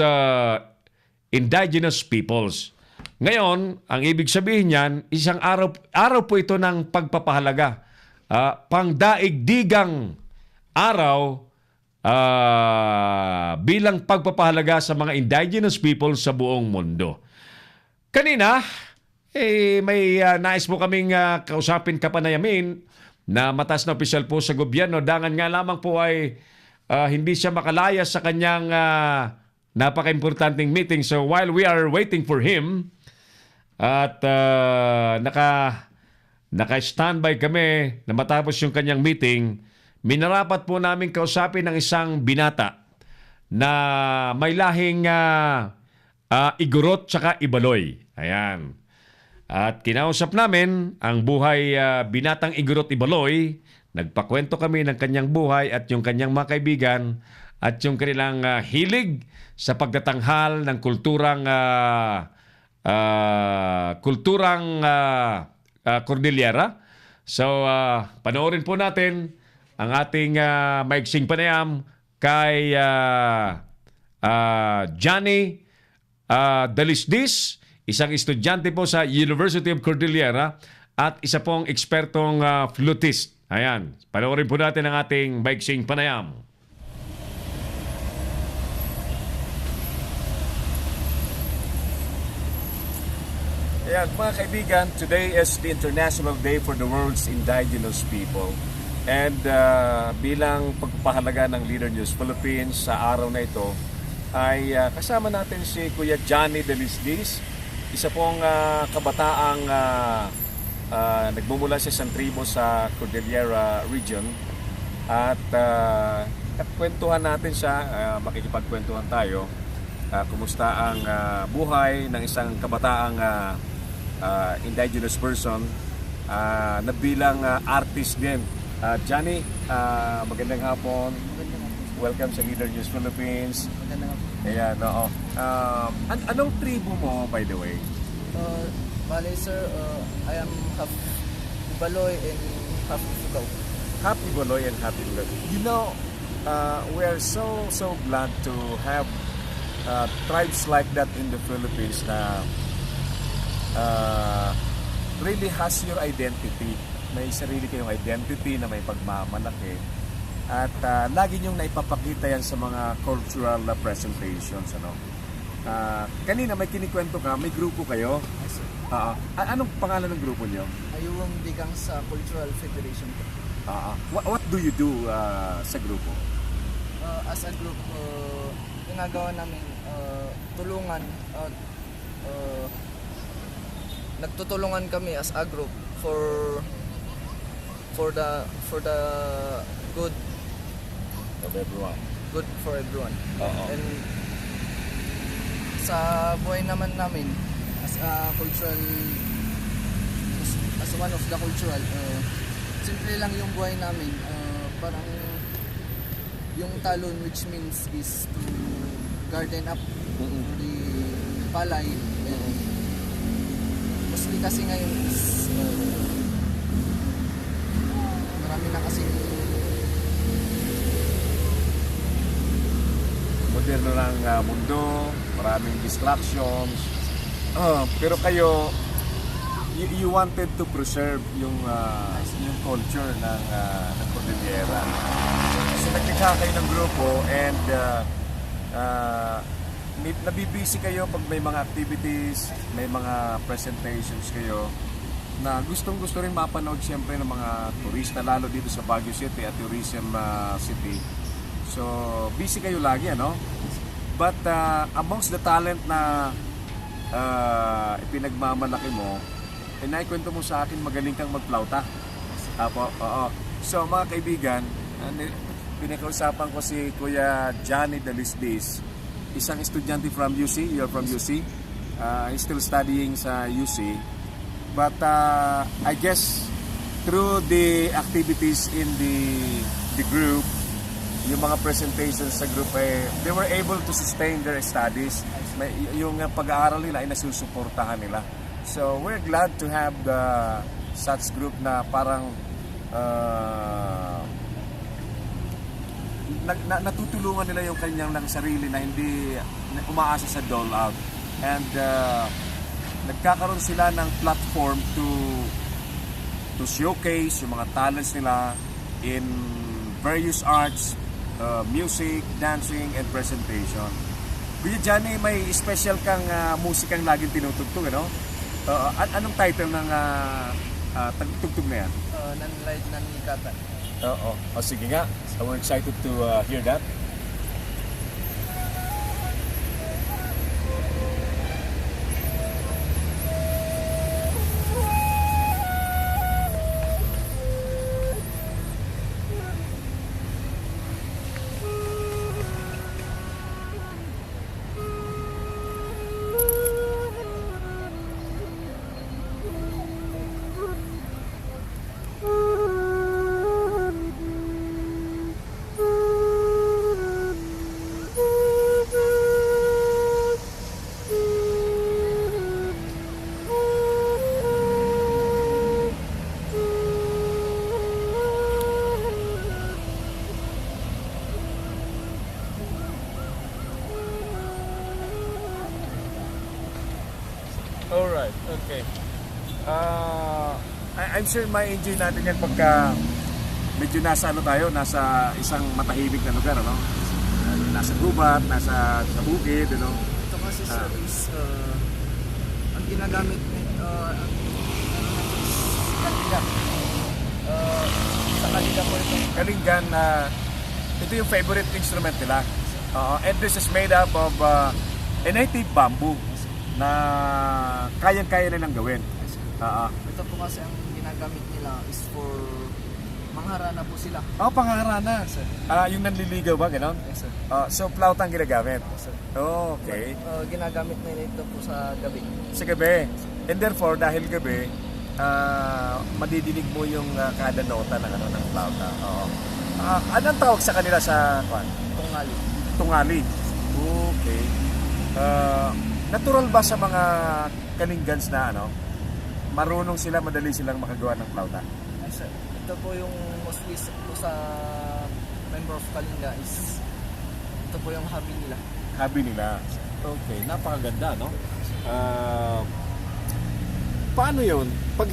Indigenous Peoples. Ngayon, ang ibig sabihin niyan, isang araw po ito ng pagpapahalaga. Pangdaigdigang araw bilang pagpapahalaga sa mga indigenous people sa buong mundo. Kanina, may nais po kaming kausapin kapanayamin na mataas na opisyal po sa gobyerno. Dangan nga lamang po ay hindi siya makalaya sa kanyang napaka-importanting meeting. So while we are waiting for him at naka-standby kami na matapos yung kanyang meeting, minarapat po namin kausapin ng isang binata na may lahing Igorot tsaka Ibaloy. Ayan. At kinausap namin ang buhay binatang Igorot Ibaloy. Nagpakwento kami ng kanyang buhay at yung kanyang mga kaibigan at yung kanilang hilig sa pagtatanghal ng kulturang Cordillera. So, panoorin po natin ang ating maiksing panayam kay Johnny Dalisdis, isang estudyante po sa University of Cordillera at isa pong ekspertong flutist. Ayan, panoorin po natin ang ating maiksing panayam. Ayan, mga kaibigan, today is the International Day for the World's Indigenous People. And bilang pagpapahalaga ng Leader News Philippines sa araw na ito, ay kasama natin si Kuya Johnny Dalisdis, isa pong kabataang nagmumula sa isang tribo sa Cordillera region. At kwentuhan natin siya, makikipagkwentuhan tayo. Kumusta ang buhay ng isang kabataang indigenous person na bilang artist din. Johnny, magandang hapon. Welcome sa Leader News Philippines. Ayan, oo. Anong tribo mo, by the way? Bale, sir, I am half Ibaloy and half Ifugao. Half Ibaloy and half Ifugao. You know, we are so glad to have tribes like that in the Philippines na really has your identity. May sarili kayong identity na may pagmamalaki at lagi niyong naipapakita yan sa mga cultural presentations, ano. Kanina may kinikwento ka, may grupo kayo. Anong pangalan ng grupo niyo? Ayuwang Digang sa Cultural Federation. What do you do sa grupo? As a group, ginagawa namin tulungan at nagtutulungan kami as a group for the good Of everyone. Good for everyone. Uh-huh. And sa buhay naman namin as a cultural, as one of the cultural, simple lang yung buhay namin. Parang yung talon, which means is to garden up the palay. Mostly kasi ngayon is marami na kasi moderno ng mundo, maraming distractions. Pero kayo, you wanted to preserve yung culture ng Cordillera. So naglikha kayo ng grupo and nabibisi kayo pag may mga activities, may mga presentations kayo na gustong-gusto rin mapanood siyempre ng mga turista, lalo dito sa Baguio City at tourism city. So, busy kayo lagi, ano? But amongst the talent na ipinagmamalaki mo, naikwento mo sa akin magaling kang magplauta. Oo. So, mga kaibigan, pinakausapan ko si Kuya Johnny Dalisdis, isang estudyante from UC. You're from UC. He's still studying sa UC. But I guess through the activities in the group, yung mga presentations sa group they were able to sustain their studies. Yung pag-aaral nila ay nasusuportahan nila. So we're glad to have such group na parang natutulungan nila yung kanyang sarili na hindi umaasa sa dole out. And nagkakaroon sila ng platform to showcase yung mga talents nila in various arts, music, dancing, and presentation. Kuya Johnny, may special kang musikang laging tinutugtog, ano? Anong title ng tugtog na yan? Nanlight Nanikatan. Oo. Sige nga. So we're excited to hear that. Alright, okay. I'm sure ma-enjoy natin yan pagka medyo nasa nasa isang matahimik na lugar, ano? Nasa gubat, sa bukid, ano? Ito kasi sir is ang ginagamit sa kanila po ito. Kalingan, ito yung favorite instrument nila. And this is made up of a native bamboo na kayang-kaya nilang gawin. Ito po kasi ang ginagamit nila is for mangharana po sila. Pangharana. Yung nanliligaw ba, gano'n? Yes, sir. So, flauta ang ginagamit? Yes, sir. Okay. Ginagamit nila ito po sa gabi. Sa gabi. And therefore, dahil gabi, madidinig mo yung kada nota ng flauta. Anong tawag sa kanila sa Tungali. tungali? Okay. Natural ba sa mga Kalingans na marunong sila, madali silang makagawa ng flauta? Yes, sir. Ito po yung mostly po sa member of Kalinga is ito po yung hobby nila. Hobby nila. Okay, napakaganda, no? Paano yun? Pag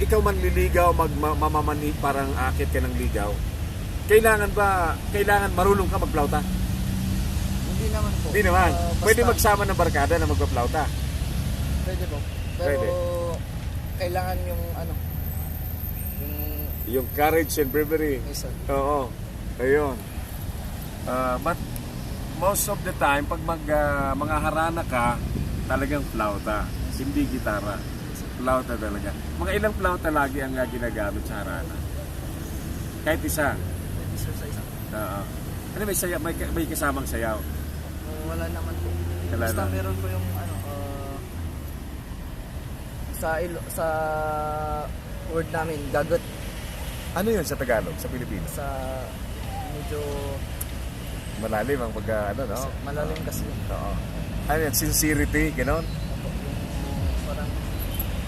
ikaw manliligaw, mamamani, parang akit ka ng ligaw, kailangan marunong ka magplauta? Hindi naman po. Hindi naman. Pwede magsama ng barkada na magpa-flauta. Pwede po. Pero Pwede. Kailangan yung Yung courage and bravery. yes, sir. Oo. Ayun. But most of the time, pag mga harana ka, talagang flauta. Hindi gitara. Flauta talaga. Mga ilang flauta lagi ang ginagamit sa harana. Kahit isa. Pwede sir sa isa. Oo. Ano may kasamang sayaw? Wala naman po. Wala Basta na. meron po yung sa word namin, gagot. Ano yun sa Tagalog, sa Pilipinas? Sa medyo Malalim ang no? malalim kasi. Oo. Ano yan? Sincerity, gano'n? Yung parang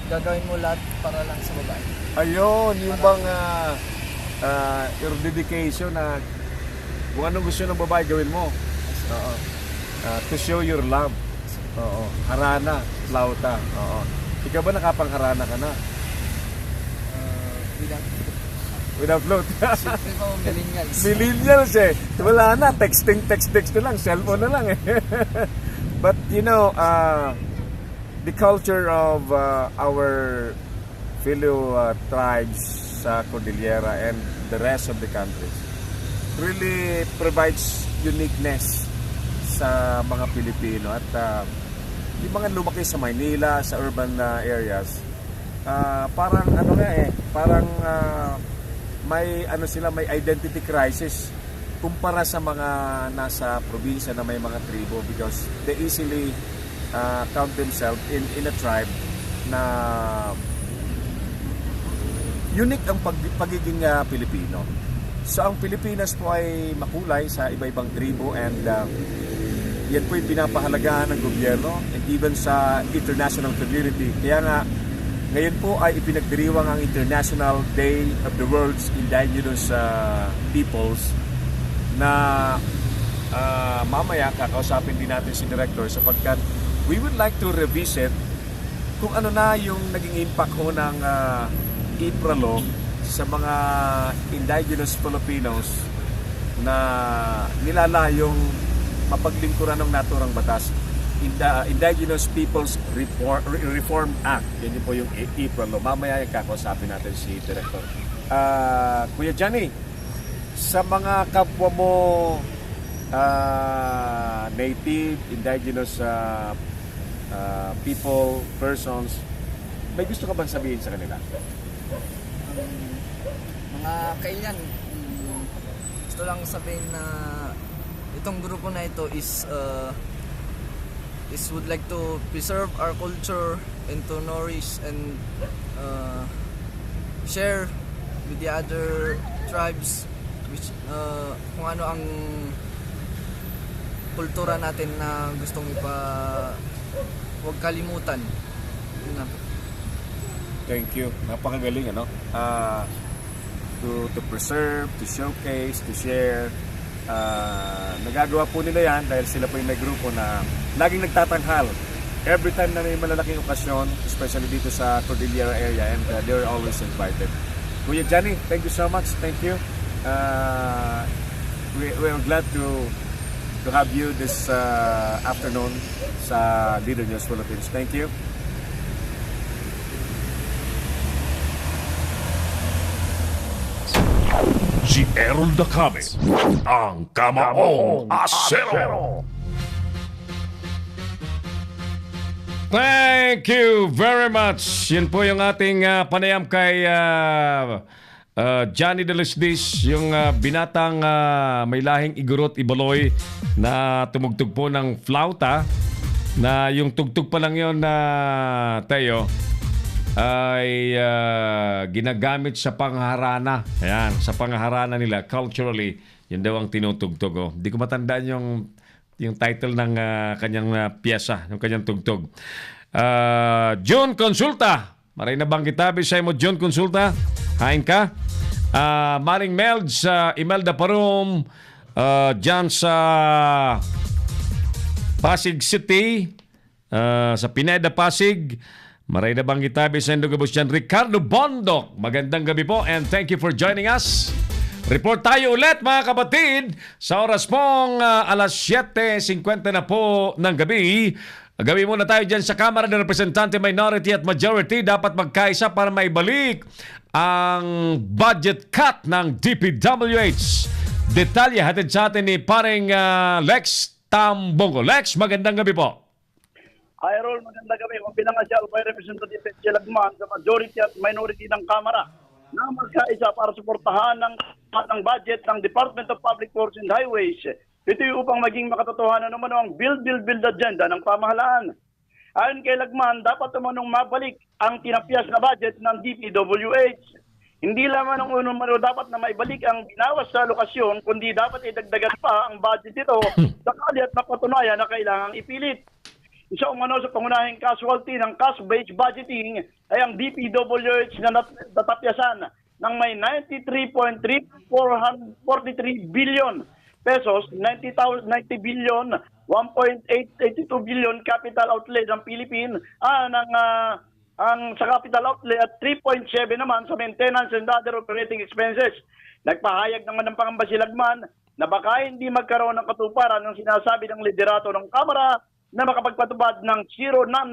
gagawin mo lahat para lang sa babae. Ayun, yung bang your dedication na kung anong gusto ng babae gawin mo. Oo. To show your love. Oo. Harana, flauta. Oo. Ikaw ba nakapangharana ka na? Bilang Without flute? siyempre po millennials. Millennials Wala na. Texting na lang. Cellphone na lang But the culture of our fellow tribes sa Cordillera and the rest of the country really provides uniqueness sa mga Pilipino. At yung mga lumaki sa Maynila, sa urban areas, parang parang may may identity crisis kumpara sa mga nasa probinsya na may mga tribo, because they easily count themselves in a tribe na unique ang pagiging Pilipino. So ang Pilipinas po ay makulay sa iba-ibang tribo and yan po yung pinapahalagahan ng gobyerno and even sa international community. Kaya nga, ngayon po ay ipinagdiriwang ang International Day of the World's Indigenous Peoples na mamaya kakausapin din natin si Director sapagkat we would like to revisit kung ano na yung naging impact ho ng IPRA sa mga indigenous Filipinos na nilalayong mapaglingkuran ng naturang batas. Indigenous Peoples Reform Act. Yan po yung IPRA. Mamaya yung kakausapin natin si Director. Kuya Johnny, sa mga kapwa mo native, indigenous people, persons, may gusto ka bang sabihin sa kanila? Mga kailan, gusto lang sabihin na itong grupo na ito is would like to preserve our culture and to nourish and share with the other tribes which kung ano ang kultura natin na gustong huwag kalimutan. Yun na. Thank you. Napakagaling, ano? To preserve, to showcase, to share. Nagagawa po nila yan dahil sila po yung may grupo na laging nagtatanghal. Every time na may malalaking okasyon, especially dito sa Cordillera area, and they're always invited. Kuya Johnny, thank you so much. Thank you. We're glad to have you this afternoon sa Leader News Philippines. Thank you. Si Errol Dacame, ang Kamaong Asero. Thank you very much. Yan po yung ating panayam kay Johnny De Lesdis, yung binatang may lahing Igorot Ibaloy na tumugtog po ng flauta, na yung tugtog pa lang yun na Teo ay ginagamit sa pangharana. Ayan, sa pangharana nila culturally, yun daw ang tinutugtog. Oh. Hindi ko matandaan yung title ng kanyang piyesa, yung kanyang tugtog. June Consulta, maray na bang kita bisay mo June Consulta? Hain ka. Maring Melds, Imelda Parum, dyan sa Pasig City, sa Pineda Pasig. Maray na bang kita bisay Dugabos dyan. Ricardo Bondok, magandang gabi po and thank you for joining us. Report tayo ulit mga kapatid sa oras pong alas 7:50 na po ng gabi. Gawin muna tayo dyan sa Kamara ng Representante, Minority at Majority. Dapat magkaisa para maibalik ang budget cut ng DPWH. Detalye hatid sa atin ni paring Lex Tambongo. Lex, magandang gabi po. Errol, magandang gabi. Kung pinangasyal by Representative Petche Lagman sa Majority at Minority ng Kamara na magkaisa para suportahan ng budget ng Department of Public Works and Highways. Ito yung upang maging makatotohanan naman ang build agenda ng pamahalaan. Ayon kay Lagman, dapat naman mabalik ang tinapyas na budget ng DPWH. Hindi lamang ng unang dapat na maibalik ang binawas sa lokasyon, kundi dapat idagdagan pa ang budget ito sakali at napatunayan na kailangang ipilit. Isa umano sa pangunahing casualty ng cash-based budgeting ay ang DPWH na natapyasan ng may 93.3443 billion pesos, 90 billion, 1.882 billion capital outlay ng Philippines, ang sa capital outlay at 3.7 naman sa maintenance and other operating expenses. Nagpahayag naman ng pangamba si Lagman na baka hindi magkaroon ng katuparan ng sinasabi ng liderato ng Kamara na makapagpatubad ng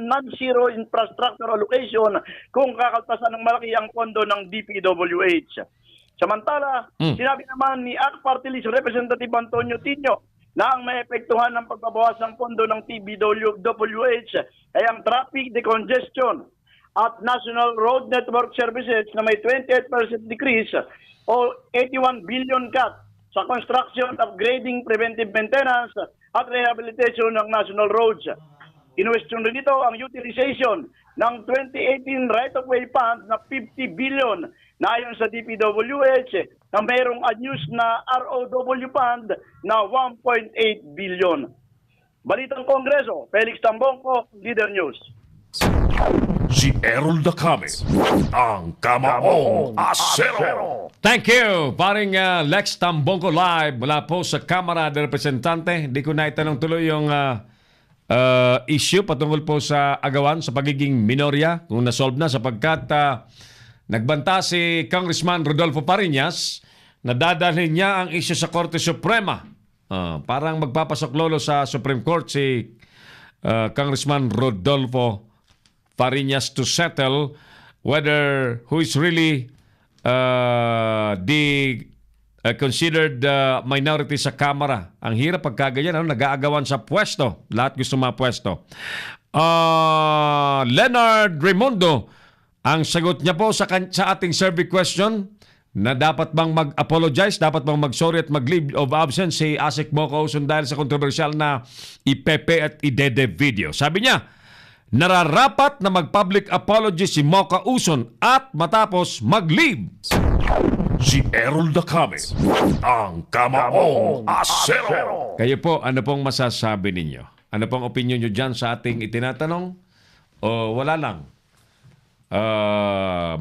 non-zero infrastructure allocation kung kakaltasan ng malaki ang pondo ng DPWH. Samantala, sinabi naman ni ACT Party List Representative Antonio Tino na ang maepektuhan ng pagbabawas ng pondo ng DPWH ay ang traffic decongestion at National Road Network Services na may 28% decrease o 81 billion cut sa construction, upgrading, preventive maintenance at rehabilitation ng national roads. Inwestiyon rin ito ang utilization ng 2018 right-of-way funds na 50 billion na ayon sa DPWH na mayroong unused na ROW fund na 1.8 billion. Balitang Kongreso, Felix Tambongko, Leader News. Si Errol Dacame, ang Kamaong Asero. Thank you, paring Lex Tambongko live mula po sa Kamara de Representante. Hindi ko na itanong tuloy yung issue patungkol po sa agawan sa pagiging minorya kung nasolve na sapagkat nagbanta si Congressman Rodolfo Fariñas na dadalhin niya ang issue sa Korte Suprema. Parang magpapasok lolo sa Supreme Court si Congressman Rodolfo Fariñas to settle whether who is really the considered minority sa Kamara. Ang hirap pagkaganyan, nag-aagawan sa pwesto. Lahat gusto mapwesto. Leonard Raimondo, ang sagot niya po sa ating survey question na dapat bang mag-apologize, dapat bang mag-sorry at mag-leave of absence si Asik Moca Uson dahil sa kontrobersyal na ipepe at idede video. Sabi niya, nararapat na mag-public apology si Moca Uson at matapos mag-leave. Si Errol Dacame, ang Kamaong Asero. Kayo po, ano pong masasabi ninyo? Ano pong opinion nyo dyan sa ating itinatanong? O wala lang?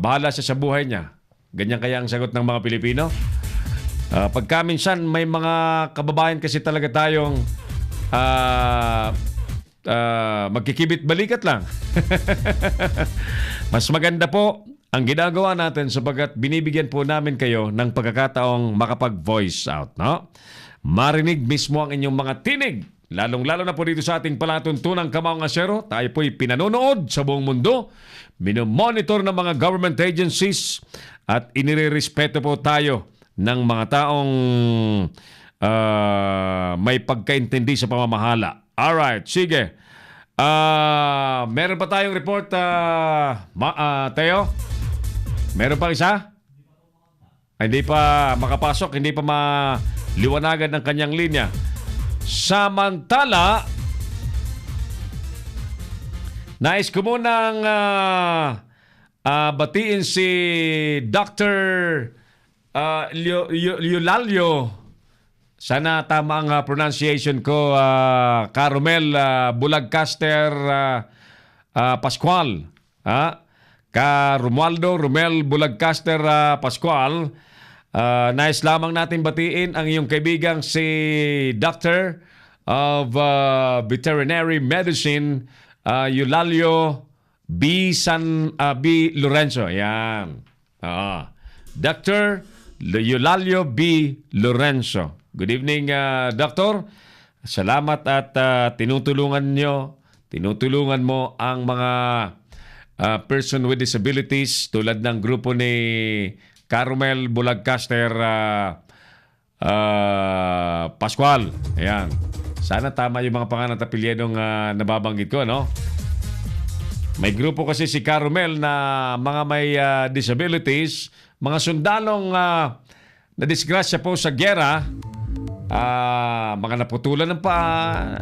Bahala siya sa buhay niya. Ganyan kaya ang sagot ng mga Pilipino? Pagka minsan may mga kababayan kasi talaga tayong magkikibit balikat lang. Mas maganda po ang ginagawa natin sapagkat binibigyan po namin kayo ng pagkakataong makapag-voice out, no? Marinig mismo ang inyong mga tinig. Lalong-lalo na po dito sa ating palatuntunang Kamaong Asero. Tayo po'y pinanonood sa buong mundo. Minomonitor ng mga government agencies at inirerespeto po tayo ng mga taong may pagkaintindi sa pamamahala. Alright, sige. Meron pa tayong report, Teo? Meron pa isa? Hindi pa makapasok, hindi pa maliwanagan ng kanyang linya. Samantala, nais ko munang batiin si Dr. Eulalio. Sana tama ang pronunciation ko, Carmel Bulagcaster Pascual. Romualdo Romel Bulagcaster Pascual. Nais lamang natin batiin ang iyong kaibigang si Doctor of Veterinary Medicine, Eulalio B. Lorenzo. Yan. Dr. Eulalio B. Lorenzo. Good evening, Doctor. Salamat at tinutulungan mo ang mga person with disabilities tulad ng grupo ni Carmel Bulagcaster Pascual. Ayan. Sana tama yung mga pangalan at apelyedong nababanggit ko, no? May grupo kasi si Carmel na mga may disabilities, mga sundalong na disgrasya po sa gera, mga naputulan ng paa,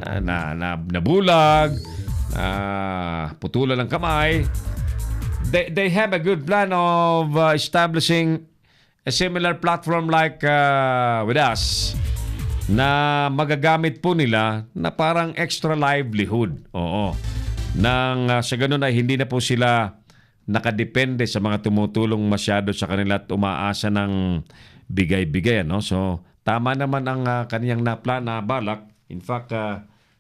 nabulag, putulan ng kamay. They have a good plan of establishing a similar platform like with us na magagamit po nila na parang extra livelihood. Oo. Nang sa ganun ay hindi na po sila nakadepende sa mga tumutulong masyado sa kanila at umaasa ng bigay-bigay. No? So, tama naman ang kaniyang na balak. In fact,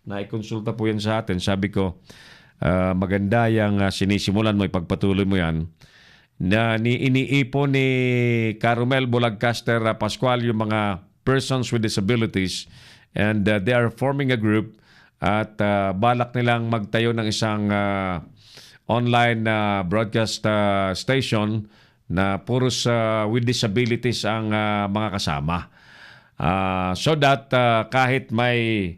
naikonsulta po yan sa atin. Sabi ko, maganda yung sinisimulan mo, ipagpatuloy mo yan. Na iniipon ni Carmel Bulagcaster Pascual yung mga persons with disabilities and they are forming a group at balak nilang magtayo ng isang online broadcast station na puros with disabilities ang mga kasama. So that kahit may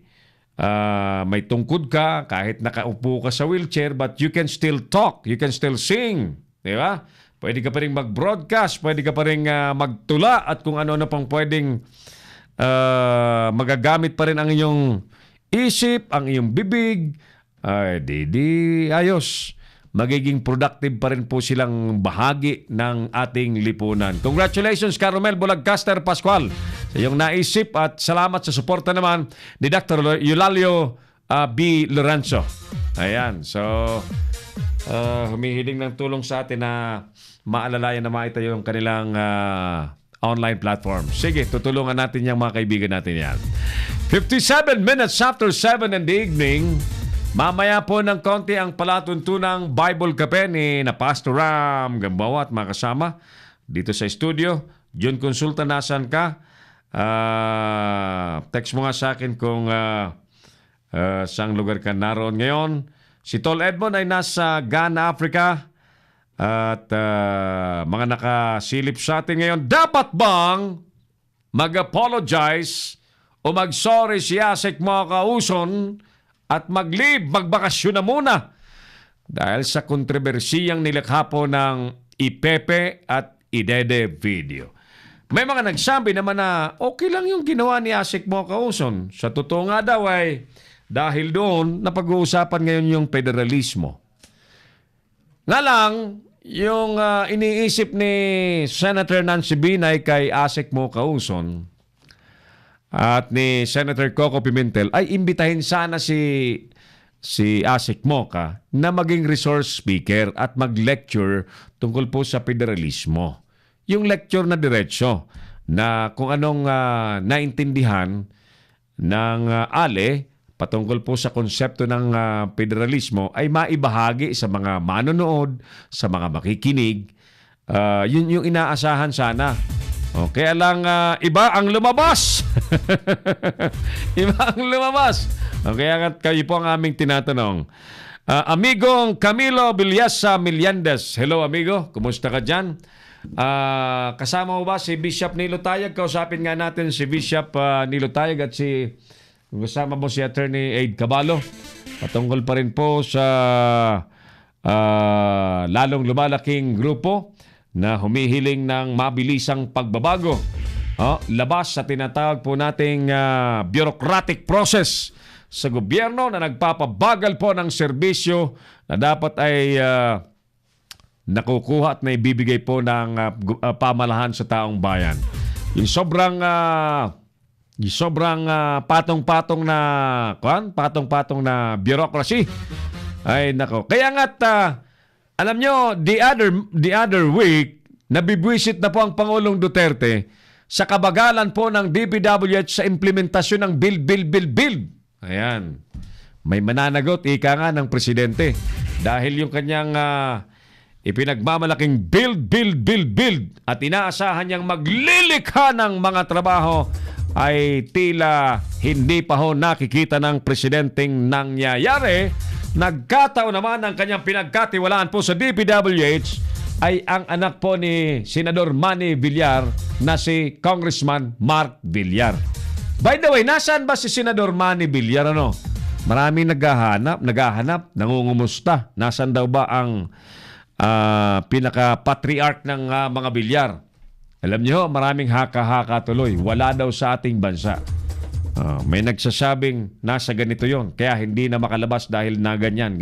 tungkod ka, kahit nakaupo ka sa wheelchair, but you can still talk, you can still sing. Di ba? Pwede ka pa rin mag-broadcast, pwede ka pa rin magtula at kung ano-ano pang pwedeng magagamit pa rin ang iyong isip, ang iyong bibig. Ay, di ayos. magiging productive pa rin po silang bahagi ng ating lipunan. Congratulations, Carmel Bulagcaster Pascual, sa iyong naisip at salamat sa suporta naman ni Dr. Eulalio B. Lorenzo. Ayan, so humihiling ng tulong sa atin na maalalayan na maitayo yung kanilang online platform. Sige, tutulungan natin yung mga kaibigan natin yan. 57 minutes after 7 in the evening. Mamaya po ng konti ang palatuntunang Bible Cafe ni na Pastor Ram Gambawa at mga kasama dito sa studio. Jun Consulta, nasan ka? Text mo nga sa akin kung saang lugar ka naroon ngayon. Si Tol Edmond ay nasa Ghana, Africa. At mga nakasilip sa atin ngayon, dapat bang mag-apologize o mag-sorry si Asik mga kauson at magbakasyon na muna dahil sa kontrobersiyang nilikha po ng Ipepe at Idede video. May mga nagsabi naman na okay lang yung ginawa ni Asik mga kauson. Sa totoo nga daw ay dahil doon napag-uusapan ngayon yung federalismo. Nga lang, yung iniisip ni Senator Nancy Binay kay Asik Mo Kauson at ni Senator Coco Pimentel ay imbitahin sana si Asik Moca na maging resource speaker at mag-lecture tungkol po sa federalismo. Yung lecture na diretso na kung anong naintindihan ng ALE patungkol po sa konsepto ng federalismo ay maibahagi sa mga manonood, sa mga makikinig. Yun yung inaasahan sana. Kaya lang iba ang lumabas. Iba ang lumabas. Kaya kayo po ang aming tinatanong. Amigong Camilo Villasa Miliandes. Hello amigo, kumusta ka dyan? Kasama mo ba si Bishop Nilo Tayag? Kausapin nga natin si Bishop Nilo Tayag at si kasama mo si Attorney Aid Caballo. Patungkol pa rin po sa lalong lumalaking grupo na humihiling ng mabilisang pagbabago. Labas sa tinatawag po nating bureaucratic process sa gobyerno na nagpapabagal po ng serbisyo na dapat ay nakukuha at naibibigay po ng pamalahan sa taong bayan. Yung sobrang patong-patong na bureaucracy ay nako. Kaya nga't alam nyo, the other week nabibwisit na po ang Pangulong Duterte sa kabagalan po ng DPWH sa implementasyon ng bill. Ayan. May mananagot ika nga ng presidente dahil yung kanyang ipinagmamalaking build at inaasahan niyang maglilikha ng mga trabaho ay tila hindi pa ho nakikita ng presidenteng nangyayari. Nagkataon naman ang kanyang pinagkatiwalaan po sa DPWH ay ang anak po ni Senador Manny Villar na si Congressman Mark Villar. By the way, nasaan ba si Senador Manny Villar? Maraming naghahanap, nangungumusta. Nasaan daw ba ang pinaka-patriarch ng mga Villar? Alam niyo, maraming haka-haka tuloy. Wala daw sa ating bansa. May nagsasabing nasa ganito yon, kaya hindi na makalabas dahil na ganyan.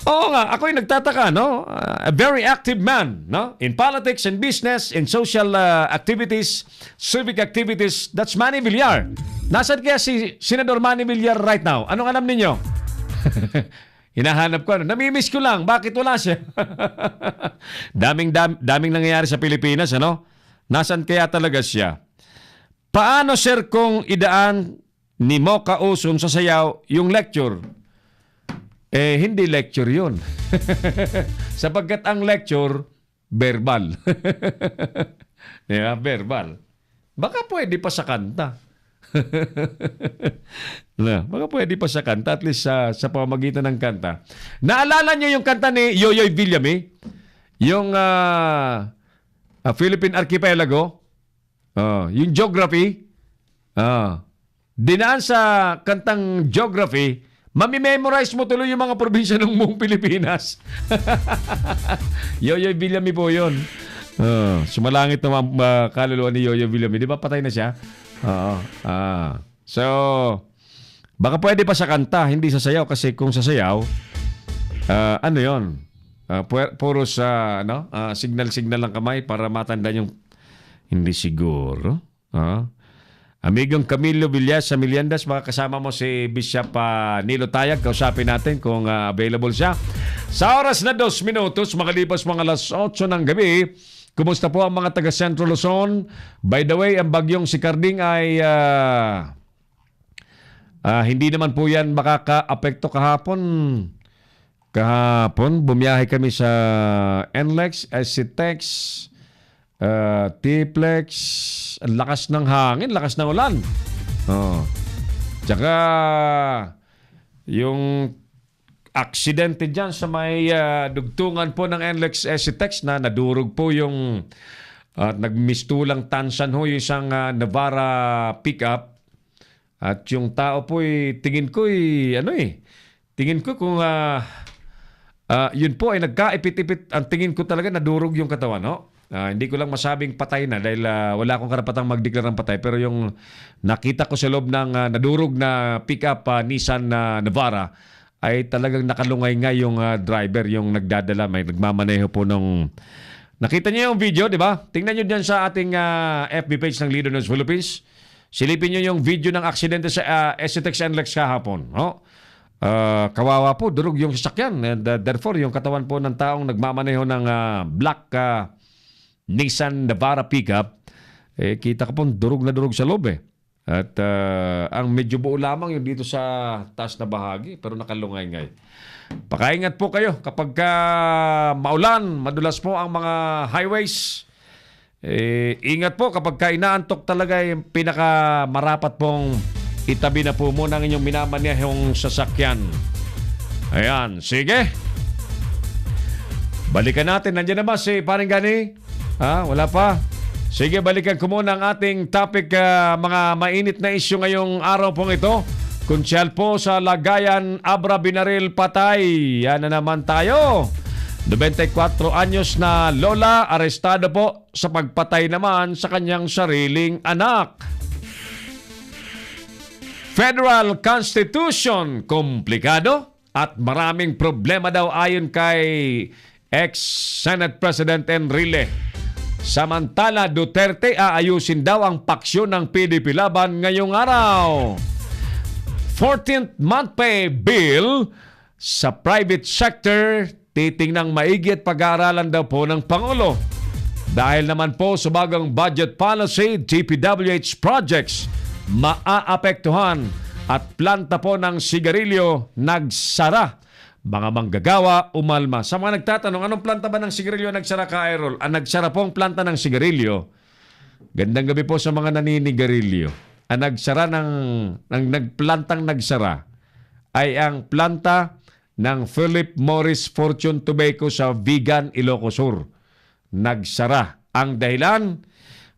Oo nga, ako'y nagtataka, no? A very active man, no? In politics and business, in social activities, civic activities. That's Manny Villar. Nasaan kaya si Senador Manny Villar right now? Anong alam ninyo? Hinahanap ko. Namimiss ko lang. Bakit wala siya? daming nangyayari sa Pilipinas, ano? Nasaan kaya talaga siya? Paano, sir, kung idaan ni Mocha Uson sa sayaw yung lecture? Hindi lecture yun. Sapagkat ang lecture, verbal. Verbal. Baka pwede pa sa kanta. Baka pwede pa sa kanta, at least sa pamamagitan ng kanta. Naalala niyo yung kanta ni Yoyoy Villame? Yung Philippine Archipelago? Yung geography? Dinaan sa kantang geography, mami-memorize mo tuloy yung mga probinsya ng buong Pilipinas. Yoyoy Villame po yun. Sumalangit na kaluluwa ni Yoyoy Villame. Di ba patay na siya? So, baka pwede pa sa kanta, hindi sa sayaw. Kasi kung sa sayaw, Ano yon? Puro sa signal-signal lang kamay para matanda yung hindi siguro. Amigong Camilo Villas sa Miliandas, baka kasama mo si Bishop Nilo Tayag. Kausapin natin kung available siya. Sa oras na 2 minutos, makalipas mga alas 8 ng gabi, kumusta po ang mga taga Central Luzon? By the way, ang bagyong si Carding ay hindi naman po yan makaka-apekto kahapon. Kahapon, bumiyahe kami sa NLEX, SCTEX, T-Plex, ang lakas ng hangin, lakas ng ulan. Tsaka, yung aksidente dyan sa may dugtungan po ng NLEX, SCTEX na nadurog po yung nagmistulang tansan ho yung isang Navara pickup. At yung tao po tingin ko kung yun po ay nagkaipit-ipit. Ang tingin ko talaga nadurog yung katawan, no? Hindi ko lang masabing patay na dahil wala akong karapatang mag-declare ng patay. Pero yung nakita ko sa loob ng nadurog na pick-up Nissan Navara ay talagang nakalungay nga yung driver, yung nagdadala, may nagmamaneho po nung... Nakita niyo yung video, di ba? Tingnan niyo dyan sa ating FB page ng Leader News Philippines. Silipin niyo yung video ng aksidente sa SCTEX NLEX kahapon, no? Kawawa po, durog yung sasakyan and therefore yung katawan po ng taong nagmamaneho ng black Nissan Navara pickup kita ka po durog na durog sa loob at ang medyo buo lamang yung dito sa taas na bahagi pero nakalungay-ngay. Pakaingat po kayo kapag maulan, madulas po ang mga highways. Ingat po kapag inaantok talaga yung pinakamarapat pong itabi na po muna ang inyong minamanehong sasakyan. Ayan, sige. Balikan natin. Nandiyan na ba si Paring Gani? Wala pa? Sige, balikan ko muna ang ating topic, mga mainit na isyu ngayong araw pong ito. Kunsyal po sa Lagayan, Abra Binaril patay. Yan na naman tayo. 94 anyos na lola, arestado po sa pagpatay naman sa kanyang sariling anak. Federal Constitution, komplikado at maraming problema daw ayon kay ex-Senate President Enrile. Samantala, Duterte aayusin daw ang paksyon ng PDP laban ngayong araw. 14th month pay bill sa private sector, titingnang maigi at pag-aaralan daw po ng Pangulo. Dahil naman po sa bagong budget policy, DPWH projects maaapektuhan at planta po ng sigarilyo nagsara. Mga manggagawa umalma. Sa mga nagtatanong, anong planta ba ng sigarilyo nagsara ka, Errol? Ang nagsara pong planta ng sigarilyo. Gandang gabi po sa mga naninigarilyo. Ang nagsara nagplantang nagsara ay ang planta ng Philip Morris Fortune Tobacco sa Vigan, Ilocos Sur. Nagsara. Ang dahilan,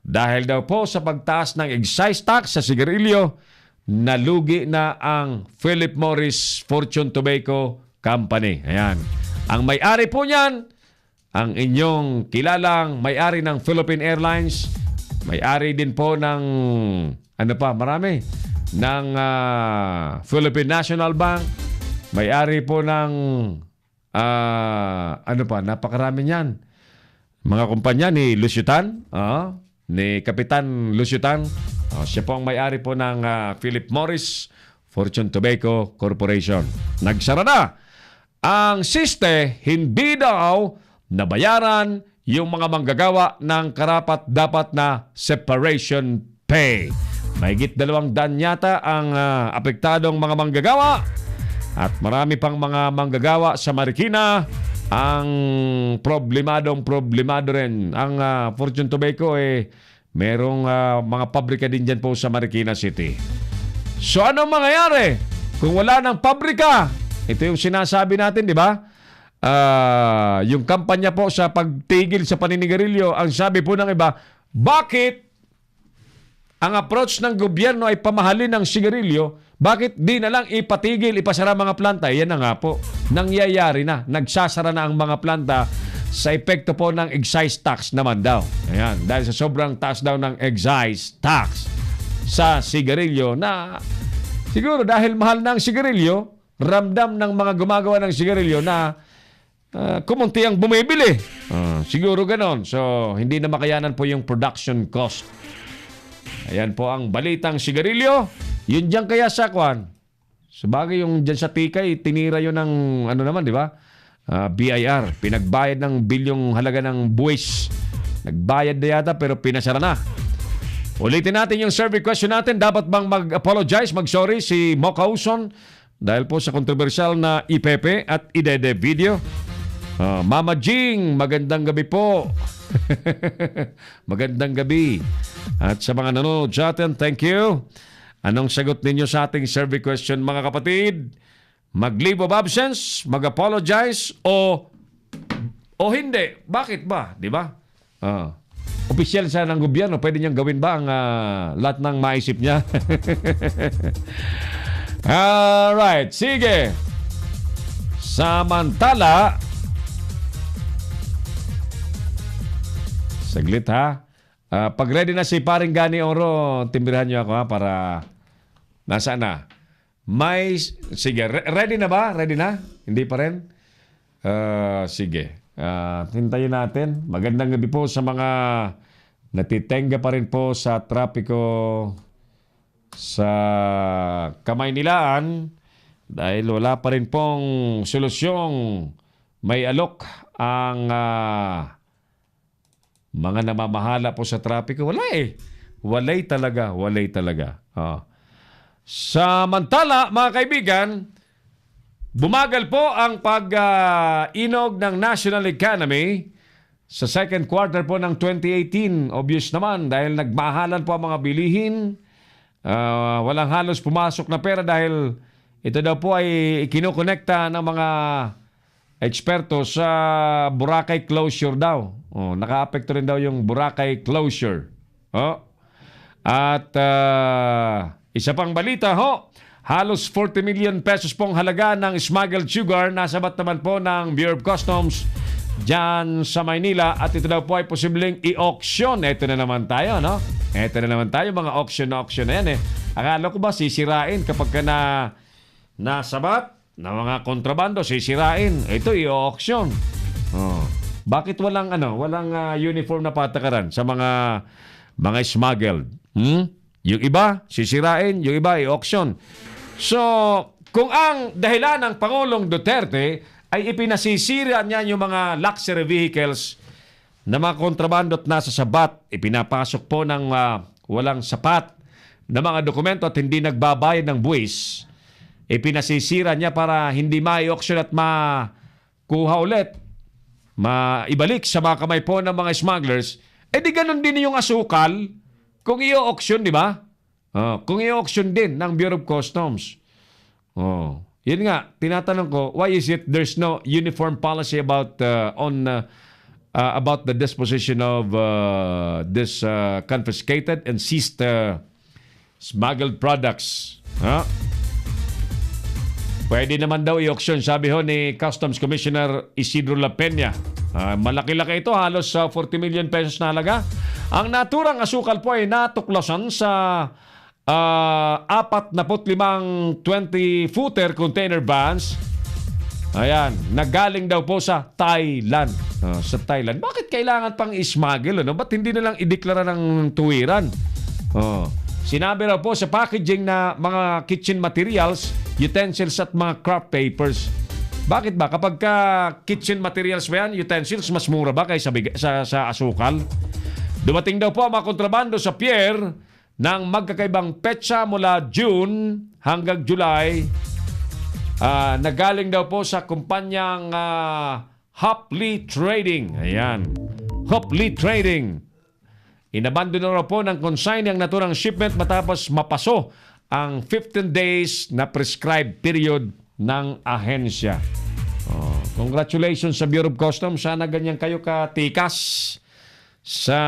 dahil daw po sa pagtaas ng excise tax sa sigarilyo, nalugi na ang Philip Morris Fortune Tobacco Company. Ayan. Ang may-ari po niyan, ang inyong kilalang may-ari ng Philippine Airlines, may-ari din po ng, marami, ng Philippine National Bank, may-ari po ng, napakarami niyan. Mga kumpanya ni Lusyutan, ni Kapitan Lusyutan. Siya po ang may-ari po ng Philip Morris Fortune Tobacco Corporation. Nagsara na. Ang siste, hindi daw nabayaran yung mga manggagawa ng karapat-dapat na separation pay. Mahigit 200 yata ang apektadong mga manggagawa at marami pang mga manggagawa sa Marikina ang problemado rin. Ang Fortune Tobacco merong mga pabrika din dyan po sa Marikina City. So anong mangyayari kung wala ng pabrika? Ito yung sinasabi natin, di ba? Yung kampanya po sa pagtigil sa paninigarilyo, ang sabi po ng iba, bakit ang approach ng gobyerno ay pamahalin ng sigarilyo, bakit di na lang ipatigil, ipasara mga planta? Yan na nga po. Nangyayari na. Nagsasara na ang mga planta sa epekto po ng excise tax naman daw. Ayan. Dahil sa sobrang taas daw ng excise tax sa sigarilyo na siguro dahil mahal na ang sigarilyo, ramdam ng mga gumagawa ng sigarilyo na kumunti ang bumibili. Siguro ganon. So, hindi na makayanan po yung production cost. Ayan po ang balitang sigarilyo. Yun dyan kaya sa kwan. Sabagay yung dyan sa Tikay, tinira yun ng ano naman, di ba? BIR. Pinagbayad ng bilyong halaga ng buwis. Nagbayad na yata pero pinasara na. Ulitin natin yung survey question natin. Dapat bang mag-apologize, mag-sorry si Mo Kauson dahil po sa kontrobersyal na IPP at IDEDE video? Mama Jing, magandang gabi po. Magandang gabi. At sa mga nanonood sa atin, thank you. Anong sagot ninyo sa ating survey question, mga kapatid? Mag-leave of absence, mag-apologize, o hindi? Bakit ba? Di ba? Opisyal siya ng gobyerno, pwede niyang gawin ba ang lahat ng maisip niya? Alright, sige. Samantala, saglit ha. Pag ready na si paring Gani Oro, timbirahan niyo ako ha para nasaan na? Sige, ready na ba? Ready na? Hindi pa rin? Sige. Hintayin natin. Magandang gabi po sa mga natitenga pa rin po sa trapiko sa Kamaynilaan dahil wala pa rin pong solusyong may alok ang mga namamahala po sa trapiko. Wala eh. Walay talaga. Samantala, mga kaibigan, bumagal po ang pag-inog ng national economy sa second quarter po ng 2018. Obvious naman dahil nagmahalan po ang mga bilihin. Walang halos pumasok na pera dahil ito daw po ay kinukonekta ng mga eksperto sa Boracay closure daw. Naka-apekto rin daw yung Boracay closure. At isa pang balita halos 40 million pesos pong halaga ng smuggled sugar nasabat naman po ng Bureau of Customs dyan sa Maynila at ito daw po ay posibleng i-auction. Ito na naman tayo, no? Ito na naman tayo, mga auction na yan eh. Akala ko ba sisirain kapag ka nasabat na mga kontrabando, sisirain. Ito i-auction. Bakit walang uniform na patakaran sa mga smuggled? Yung iba, sisirain. Yung iba, i-auction. So, kung ang dahilan ng Pangulong Duterte ay ipinasisira niya yung mga luxury vehicles na mga kontrabando at nasa sabat, ipinapasok po ng walang sapat na mga dokumento at hindi nagbabayad ng buwis, ipinasisira niya para hindi ma-auction at makuha ulit, maibalik sa mga kamay po ng mga smugglers. Di ganun din yung asukal kung i-auction, di ba? Kung i-auction din ng Bureau of Customs. Yun nga, tinatanong ko, why is it there's no uniform policy about the disposition of this confiscated and seized smuggled products? Pwede naman daw i-auction, sabi ho ni Customs Commissioner Isidro La Peña. Malaki-laki ito, halos 40 million pesos na halaga. Ang naturang asukal po ay natuklasan sa 45 20-footer container vans. Ayan, nagaling daw po sa Thailand. Sa Thailand. Bakit kailangan pang ismuggle? Ba't hindi na lang ideklara ng tuwiran? Sinabi raw po sa packaging na mga kitchen materials, utensils at mga craft papers. Bakit ba? Kapag kitchen materials ba yan, utensils, mas mura ba kaysa sa asukal? Dumating daw po ang mga kontrabando sa pier ng magkakaibang petsa mula June hanggang July. Nagaling daw po sa kumpanyang Hopley Trading. Ayan. Hopley Trading. Inabandon na raw po ng consignee ang naturang shipment matapos mapaso ang 15 days na prescribed period ng ahensya. Congratulations sa Bureau of Customs. Sana ganyan kayo katikas sa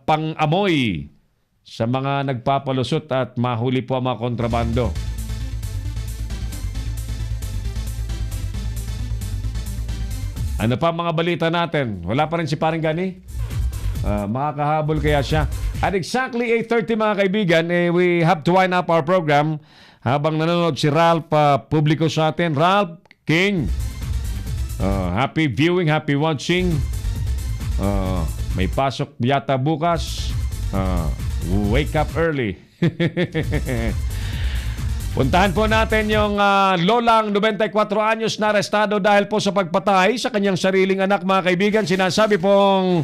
pang-amoy sa mga nagpapalusot at mahuli po ang mga kontrabando. Ano pa mga balita natin? Wala pa rin si Paring Gani? Makakahabol kaya siya. At exactly 8:30 mga kaibigan, we have to wind up our program. Habang nanonood si Ralph publiko sa atin. Ralph King, happy viewing, happy watching. May pasok yata bukas. Wake up early. Puntahan po natin yung lolang 94 anyos na arestado dahil po sa pagpatay sa kanyang sariling anak, mga kaibigan. Sinasabi pong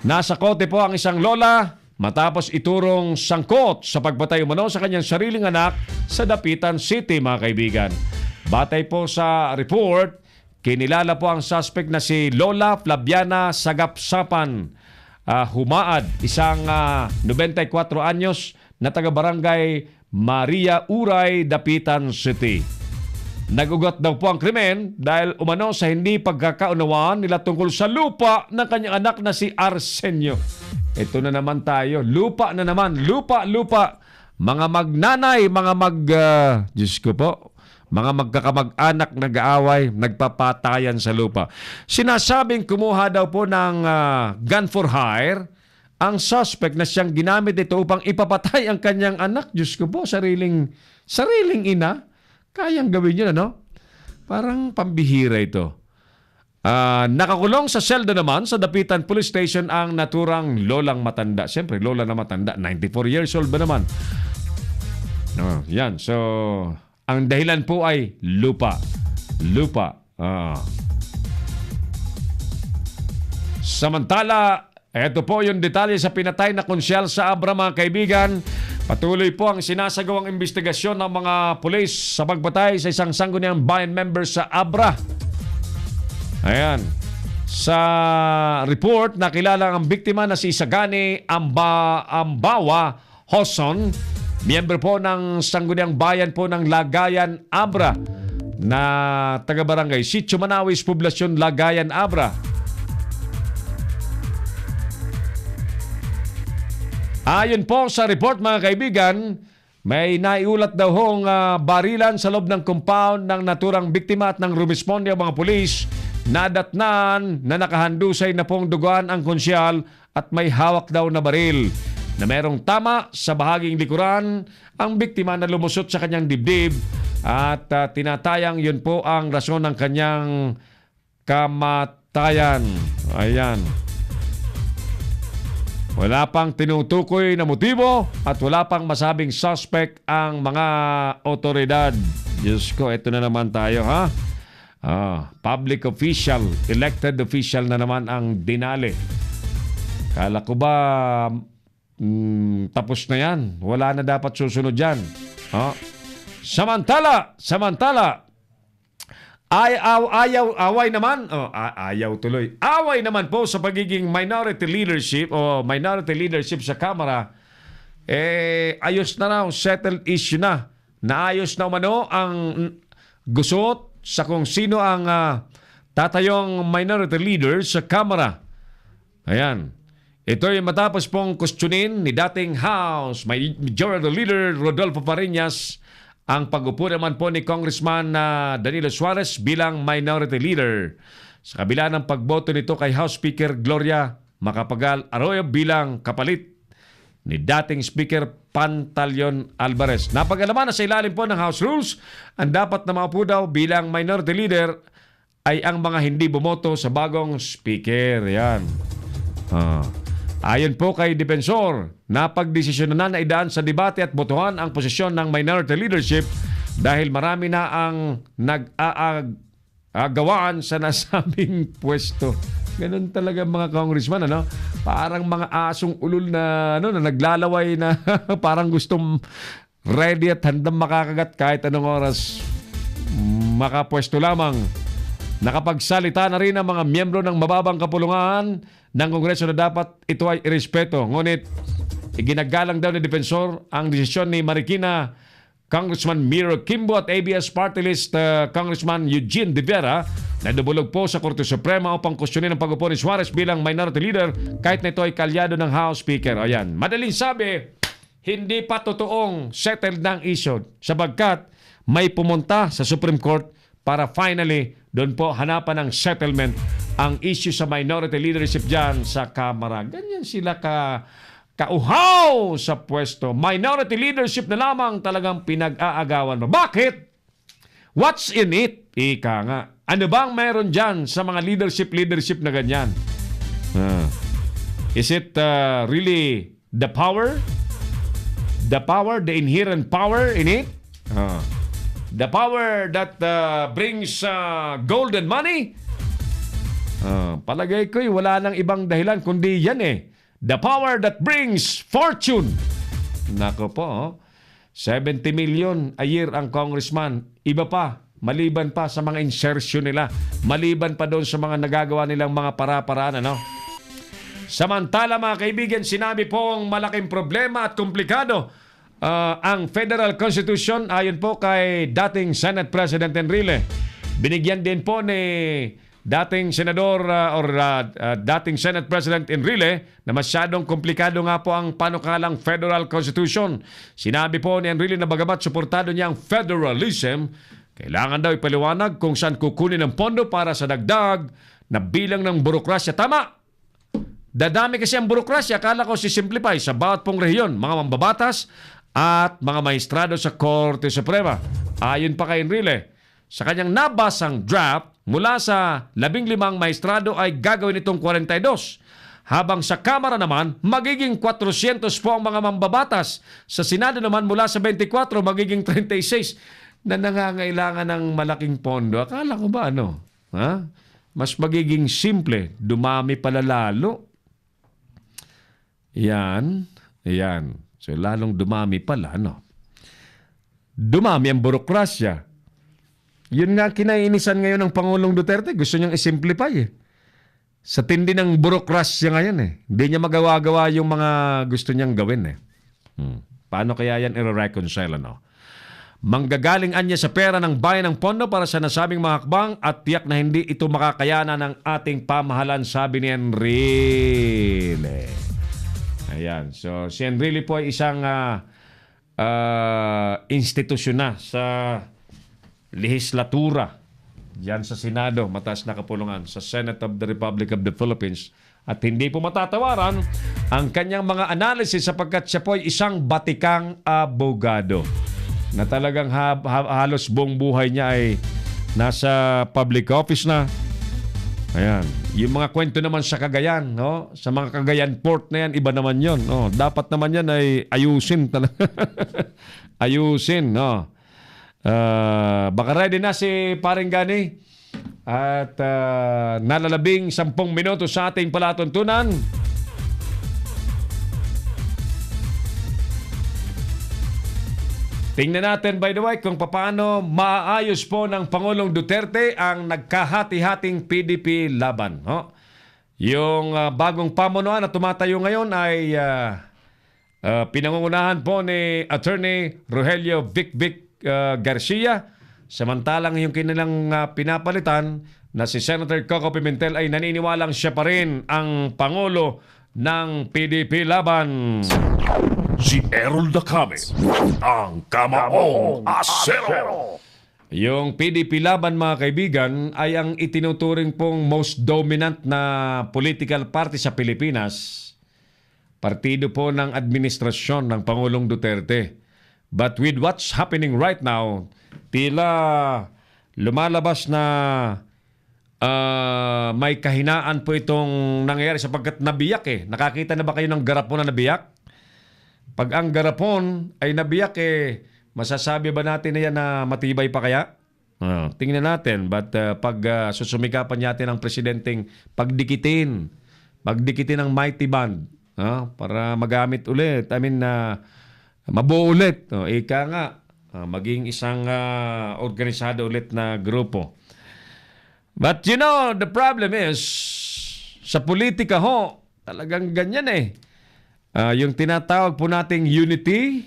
nasa kote po ang isang lola matapos iturong sangkot sa pagpatay umano sa kanyang sariling anak sa Dapitan City, mga kaibigan. Batay po sa report, kinilala po ang suspect na si Lola Flaviana Sagapsapan Humaad, isang 94 anyos na taga-barangay Maria Uray, Dapitan City. Nagugat daw po ang krimen dahil umano sa hindi pagkakaunawaan nila tungkol sa lupa ng kanyang anak na si Arsenio. Ito na naman tayo. Lupa na naman. Lupa. Mga magnanay, Diyos ko po, mga magkakamag-anak nag-aaway, nagpapatayan sa lupa. Sinasabing kumuha daw po ng gun for hire ang suspect na siyang ginamit ito upang ipapatay ang kanyang anak. Diyos ko po, sariling ina. Kayang gawin yun, ano? Parang pambihira ito. Nakakulong sa selda naman sa Dapitan Police Station ang naturang lolang matanda. Siyempre, lola na matanda. 94 years old ba naman? Yan. So, ang dahilan po ay lupa. Samantala, eto po yung detalye sa pinatay na konsyal sa Abra, mga kaibigan. Patuloy po ang sinasagawang investigasyon ng mga pulis sa pagpatay sa isang sangguniang bayan member sa Abra. Ayan. Sa report, nakilala ang biktima na si Sagani Ambawa Hoson, miyembro po ng sangguniang bayan po ng Lagayan Abra na taga-barangay Sitio Manawis, Poblasyon Lagayan Abra. Ayon po sa report, mga kaibigan, may naiulat daw hong barilan sa loob ng compound ng naturang biktima at nang rumisponde ang mga pulis, nadatnan na nakahandusay na pong duguan ang konsyal at may hawak daw na baril na merong tama sa bahaging likuran ang biktima na lumusot sa kanyang dibdib at tinatayang yun po ang rason ng kanyang kamatayan. Ayan. Wala pang tinutukoy na motibo at wala pang masabing suspect ang mga otoridad. Diyos ko, ito na naman tayo, ha? Public official, elected official na naman ang dinali. Kala ko ba tapos na yan? Wala na dapat susunod yan. Samantala, away naman. Ayaw tuloy. Away naman po sa pagiging minority leadership sa Kamara. Ayos na raw, settled issue na. Naayos na umano ang gusot sa kung sino ang tatayong minority leader sa Kamara. Ayan. Ito ay matapos pong kustyunin ni dating House Majority Leader Rodolfo Fariñas ang pag-upo naman po ni Congressman Danilo Suarez bilang minority leader. Sa kabila ng pagboto nito kay House Speaker Gloria Macapagal Arroyo bilang kapalit ni dating Speaker Pantaleon Alvarez. Napag-alaman na sa ilalim po ng House Rules, ang dapat na maupo daw bilang minority leader ay ang mga hindi bumoto sa bagong Speaker. Yan. Ayon po kay Defensor, napagdesisyonan na idaan sa debate at botohan ang posisyon ng minority leadership dahil marami na ang nag-aagawaan sa nasabing pwesto. Ganun talaga mga congressman, ano? Parang mga asong ulol na, na naglalaway na parang gustong ready at handang makakagat kahit anong oras makapwesto lamang. Nakapagsalita na rin ang mga miyembro ng mababang kapulungan ng Kongreso na dapat ito ay irespeto. Ngunit, iginagalang daw ni Defensor ang desisyon ni Marikina Congressman Miro Kimbo at ABS Party List Congressman Eugene De Vera na dumulog po sa Korte Suprema upang kusyonin ang pag-upo ni Suarez bilang minority leader kahit na ito ay kalyado ng House Speaker. Ayan, madaling sabi, hindi pa totoong settled ng issue sapagkat may pumunta sa Supreme Court para finally doon po hanapan ng settlement ang issue sa minority leadership dyan sa Kamara. Ganyan sila kauhaw sa pwesto. Minority leadership na lamang talagang pinag-aagawan mo. Bakit? What's in it? Ika nga. Ano bang meron dyan sa mga leadership na ganyan? Is it really the power? The power, the inherent power in it? The power that brings gold and money? Palagay ko'y wala nang ibang dahilan kundi yan eh. The power that brings fortune. Nako po, 70 million a year ang congressman. Iba pa, maliban pa sa mga insertion nila. Maliban pa doon sa mga nagagawa nilang mga para-paraan, ano? Samantala mga kaibigan, sinabi pong malaking problema at komplikado ang Federal Constitution ayon po kay dating Senate President Enrile. Binigyan din po ni dating Senador dating Senate President Enrile na masyadong komplikado nga po ang panukalang Federal Constitution. Sinabi po ni Enrile na bagamat suportado niya ang federalism, kailangan daw ipaliwanag kung saan kukunin ang pondo para sa dagdag na bilang ng burokrasya. Tama! Dadami kasi ang burokrasya. Akala ko si-simplify sa bawat pong rehiyon, mga mambabatas at mga maestrado sa Korte Suprema. Ayon pa kay Enrile, sa kanyang nabasang draft, mula sa 15 maestrado ay gagawin itong 42. Habang sa Kamara naman, magiging 400 po ang mga mambabatas. Sa Senado naman, mula sa 24, magiging 36 na nangangailangan ng malaking pondo. Akala ko ba ano? Mas magiging simple. Dumami pala lalo. Yan. So, lalong dumami pala, no? Dumami ang burokrasya. Yun nga kinaiinisan ngayon ng Pangulong Duterte. Gusto niyang isimplify eh. Sa tindi ng burokrasya ngayon eh. Hindi niya magawa-gawa yung mga gusto niyang gawin eh. Paano kaya yan i-reconcile, no? Manggagaling anya sa pera ng bayan ng pondo para sa nasabing mga hakbang at tiyak na hindi ito makakayanan ng ating pamahalan, sabi ni Enrile. Ayan. So, si Enrile po ay isang institusyon na sa lehislatura. Diyan sa Senado, mataas na kapulungan, sa Senate of the Republic of the Philippines. At hindi po matatawaran ang kanyang mga analysis sapagkat siya po ay isang batikang abogado na talagang halos buong buhay niya ay nasa public office na. Ayan. Yung mga kwento naman sa Cagayan, no? Sa mga Cagayan Port na yan, iba naman yon. No? Dapat naman yan ay ayusin talaga. Ayusin, no? Baka ready na si Paring Gani at nalalabing 10 minuto sa ating palatuntunan. Tingnan natin, by the way, kung paano maayos po ng Pangulong Duterte ang nagkahati-hating PDP laban. No? Yung bagong pamunuan na tumatayo ngayon ay pinangungunahan po ni Attorney Rogelio Vic Garcia. Samantalang yung kanilang pinapalitan na si Senator Coco Pimentel ay naniniwalang siya pa rin ang Pangulo ng PDP laban. Si Errol Dacame, ang Kamaong Asero. Yung PDP laban, mga kaibigan, ay ang itinuturing pong most dominant na political party sa Pilipinas. Partido po ng administrasyon ng Pangulong Duterte. But with what's happening right now, tila lumalabas na may kahinaan po itong nangyayari sapagkat nabiyak eh. Nakakita na ba kayo ng garapon na nabiyak? Pag ang garapon ay nabiyak eh, masasabi ba natin na yan na matibay pa kaya? Tingnan natin. But pag susumikapan natin ang presidenteng pagdikitin ng mighty band para magamit ulit. I mean, mabuo ulit. Ika nga, maging isang organisado ulit na grupo. But you know, the problem is, sa politika ho, talagang ganyan eh. Yung tinatawag po nating unity,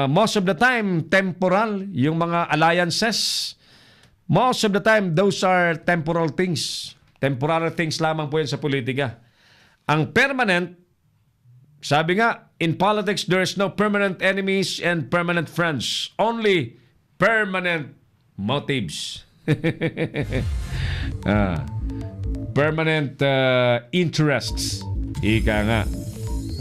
most of the time, temporal. Yung mga alliances, most of the time, those are temporal things. Temporary things lamang po yan sa politika. Ang permanent, sabi nga, in politics, there is no permanent enemies and permanent friends. Only permanent motives. Permanent interests. Ika nga.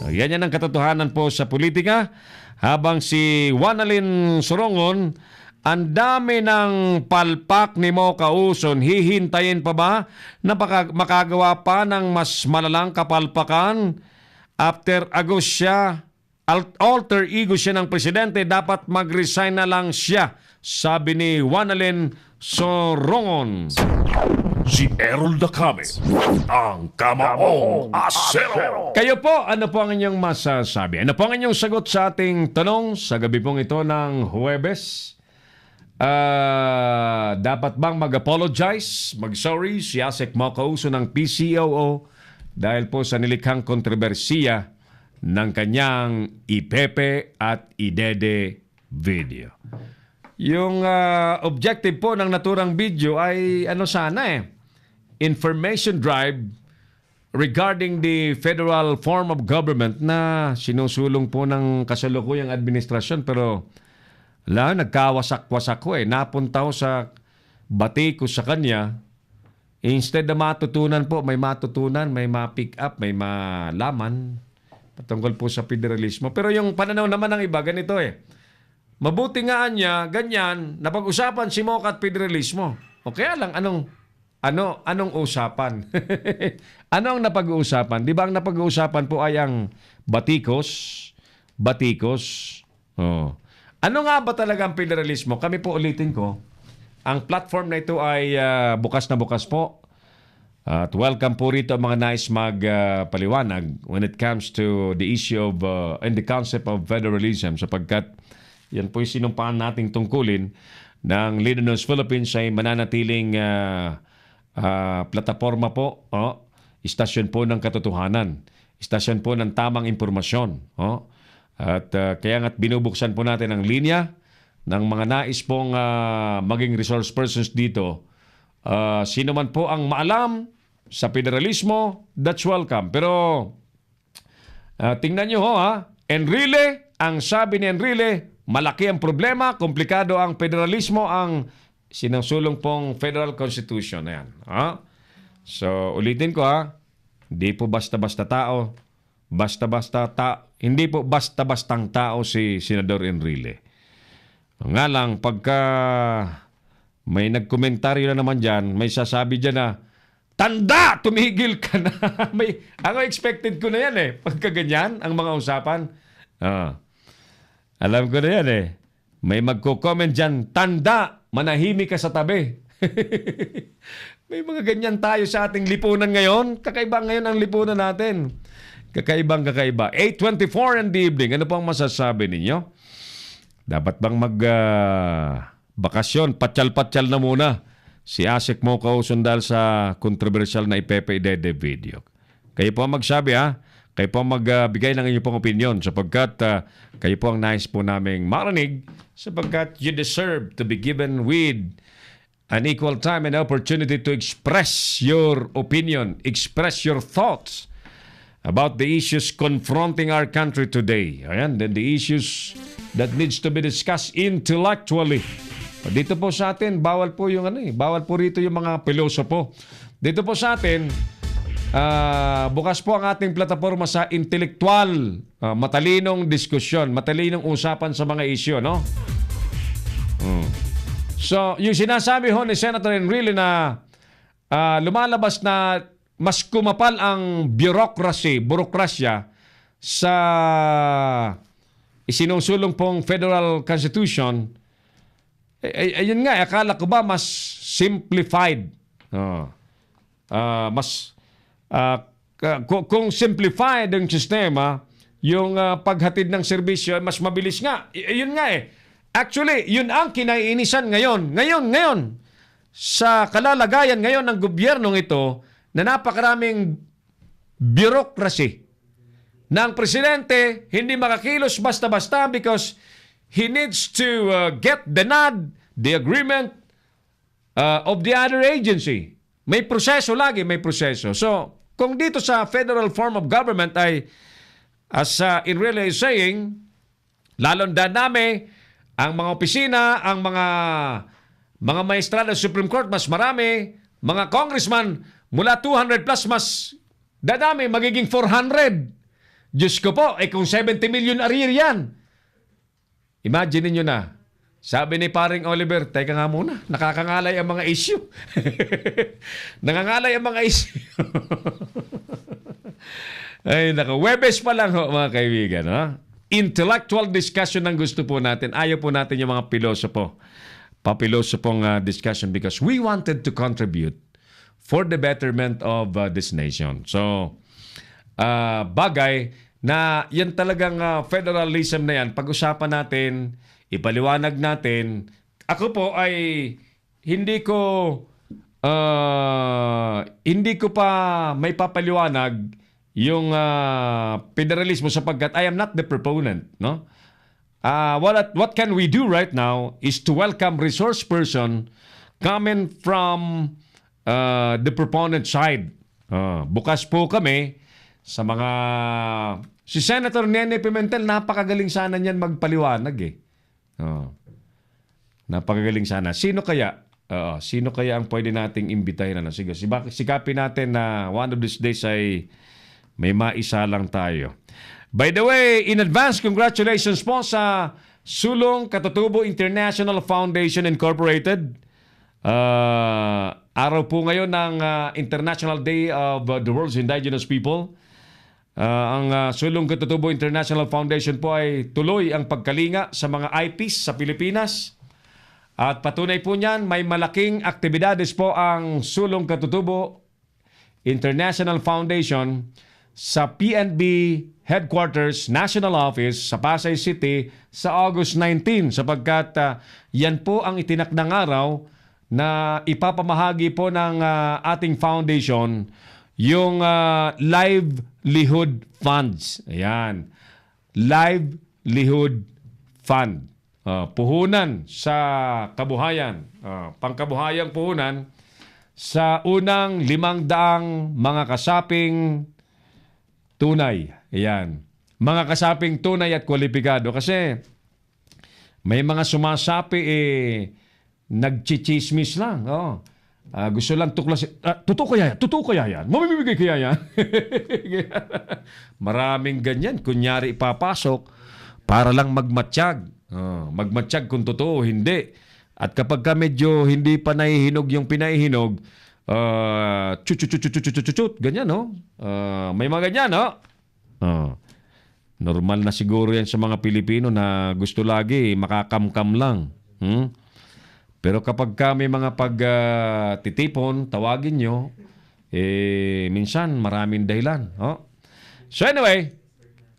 Yan ang katotohanan po sa politika. Habang si Wanalyn Sorongon, ang dami ng palpak ni Mo Kauson, hihintayin pa ba na makagawa pa ng mas malalang kapalpakan? After agos siya, alter ego siya ng presidente, dapat mag-resign na lang siya, sabi ni Wanalyn Sorongon. Si Errol Dacame, ang Kamaong Asero. Kayo po, ano po ang inyong masasabi? Ano po ang inyong sagot sa ating tanong sa gabi pong ito ng Huwebes? Dapat bang mag-apologize, mag-sorry si Asek Mo Kauson ng PCOO dahil po sa nilikhang kontrobersiya ng kanyang ipepe at idede video? Yung objective po ng naturang video ay ano sana information drive regarding the federal form of government na sinusulong po ng kasalukuyang administrasyon. Pero nagkawasak-wasak ko napunta ko sa bati ko sa kanya. Instead na matutunan po, may matutunan, may ma-pick up, may malaman patungkol po sa federalismo. Pero yung pananaw naman ng iba, ganito mabuti nga niya, ganyan, napag-usapan si Moka at federalismo. O kaya lang, anong usapan? Ano ang napag-uusapan? Di ba ang napag-uusapan po ay ang batikos? Oh. Ano nga ba talaga ang federalismo? Kami po ulitin ko, ang platform na ito ay bukas na bukas po. At welcome po rito ang mga nais magpaliwanag when it comes to the issue of and the concept of federalism, sapagkat yan po yung sinumpaan nating tungkulin ng Leader News Philippines ay mananatiling plataforma po, istasyon po ng katotohanan, istasyon po ng tamang impormasyon. At kaya nga't binubuksan po natin ang linya ng mga nais pong maging resource persons dito. Sino man po ang maalam sa federalismo, that's welcome. Pero tingnan nyo Enrile, ang sabi ni Enrile, malaki ang problema, komplikado ang federalismo, ang sinusulong pong Federal Constitution. Ayan. So, ulitin ko hindi po basta-basta tao, hindi po basta-bastang tao si Senador Enrile. Nga lang, pagka may nagkomentaryo na naman dyan, may sasabi dyan na, tanda! Tumigil ka na! Ako expected ko na yan pagka ganyan, ang mga usapan. Alam ko na yan May magko-comment dyan, tanda, manahimik ka sa tabi. May mga ganyan tayo sa ating lipunan ngayon. Kakaiba ngayon ang lipunan natin. Kakaiba. 8:24 in the evening. Ano pong masasabi ninyo? Dapat bang bakasyon, patyal-patyal na muna si Asek Mo Kauson dahil sa controversial na ipepe idede video? Kayo po ang magsabi Kayo po ang magbigay ng inyong pong opinion sapagkat kayo po ang nais po naming marinig sapagkat you deserve to be given with an equal time and opportunity to express your opinion, express your thoughts about the issues confronting our country today. Ayan, then the issues that needs to be discussed intellectually. Dito po sa atin, bawal po yung bawal po rito yung mga pilosopo. Dito po sa atin, bukas po ang ating plataforma sa intelektual, matalinong diskusyon, matalinong usapan sa mga isyu, no? So, yung sinasabi ho ni Senator Enrile na lumalabas na mas kumapal ang burokrasya sa isinusulong pong Federal Constitution, ayun nga, akala ko ba mas simplified? Kung simplified ang sistema, yung paghatid ng serbisyo, mas mabilis nga. Yun nga Actually, yun ang kinaiinisan ngayon. Ngayon, sa kalalagayan ngayon ng gobyernong ito, na napakaraming bureaucracy, na ang presidente hindi makakilos basta-basta because he needs to get the nod, the agreement of the other agency. May proseso lagi, may proseso. So, kung dito sa federal form of government ay, as Enrile is saying, lalong dadami ang mga opisina, ang mga maestrado sa Supreme Court, mas marami, mga congressman, mula 200 plus mas dadami, magiging 400. Diyos ko po, kung 70 million arrear yan. Imagine niyo na. Sabi ni paring Oliver, teka nga muna, nakakangalay ang mga issue. Nangangalay ang mga issue. Ay, naka, Webes pa lang ho, mga kaibigan. Ha? Intellectual discussion ang gusto po natin. Ayaw po natin yung mga pilosopo. Papilosopong discussion because we wanted to contribute for the betterment of this nation. So, bagay na yan talagang federalism na yan, pag-usapan natin, ipaliwanag natin. Ako po ay hindi ko pa may papaliwanag yung federalismo sapagkat I am not the proponent, no? What can we do right now is to welcome resource person coming from the proponent side. Bukas po kami sa mga... Si Senator Nene Pimentel, napakagaling sana niyan magpaliwanag eh. Napakagaling sana. Sino kaya ang pwede nating imbitahin? Sige, sikapin natin na one of these days ay may maisa lang tayo. By the way, in advance, congratulations po sa Sulong Katutubo International Foundation Incorporated. Araw po ngayon ng International Day of the World's Indigenous People. Ang Sulong Katutubo International Foundation po ay tuloy ang pagkalinga sa mga IPs sa Pilipinas. At patunay po niyan, may malaking aktibidades po ang Sulong Katutubo International Foundation sa PNB Headquarters, National Office sa Pasay City sa August 19 sapagkat yan po ang itinakdang araw na ipapamahagi po ng ating foundation yung livelihood funds. Ayan. Livelihood fund. Puhunan sa kabuhayan. Pangkabuhayang puhunan sa unang 500 mga kasaping tunay. Ayan. Mga kasaping tunay at kwalipikado. Kasi may mga sumasapi nagchichismis lang. Gusto lang tuklasin. Totoo kaya yan? Mamimigay kaya yan? Maraming ganyan. Kunyari ipapasok para lang magmatsyag. Magmatsyag kung totoo, hindi. At kapag ka medyo hindi pa nahihinog yung pinahihinog, ganyan, no? May mga ganyan, no? Normal na siguro yan sa mga Pilipino na gusto lagi makakamkam lang. Pero kapag ka may mga pagtitipon, tawagin nyo, minsan maraming dahilan. So anyway,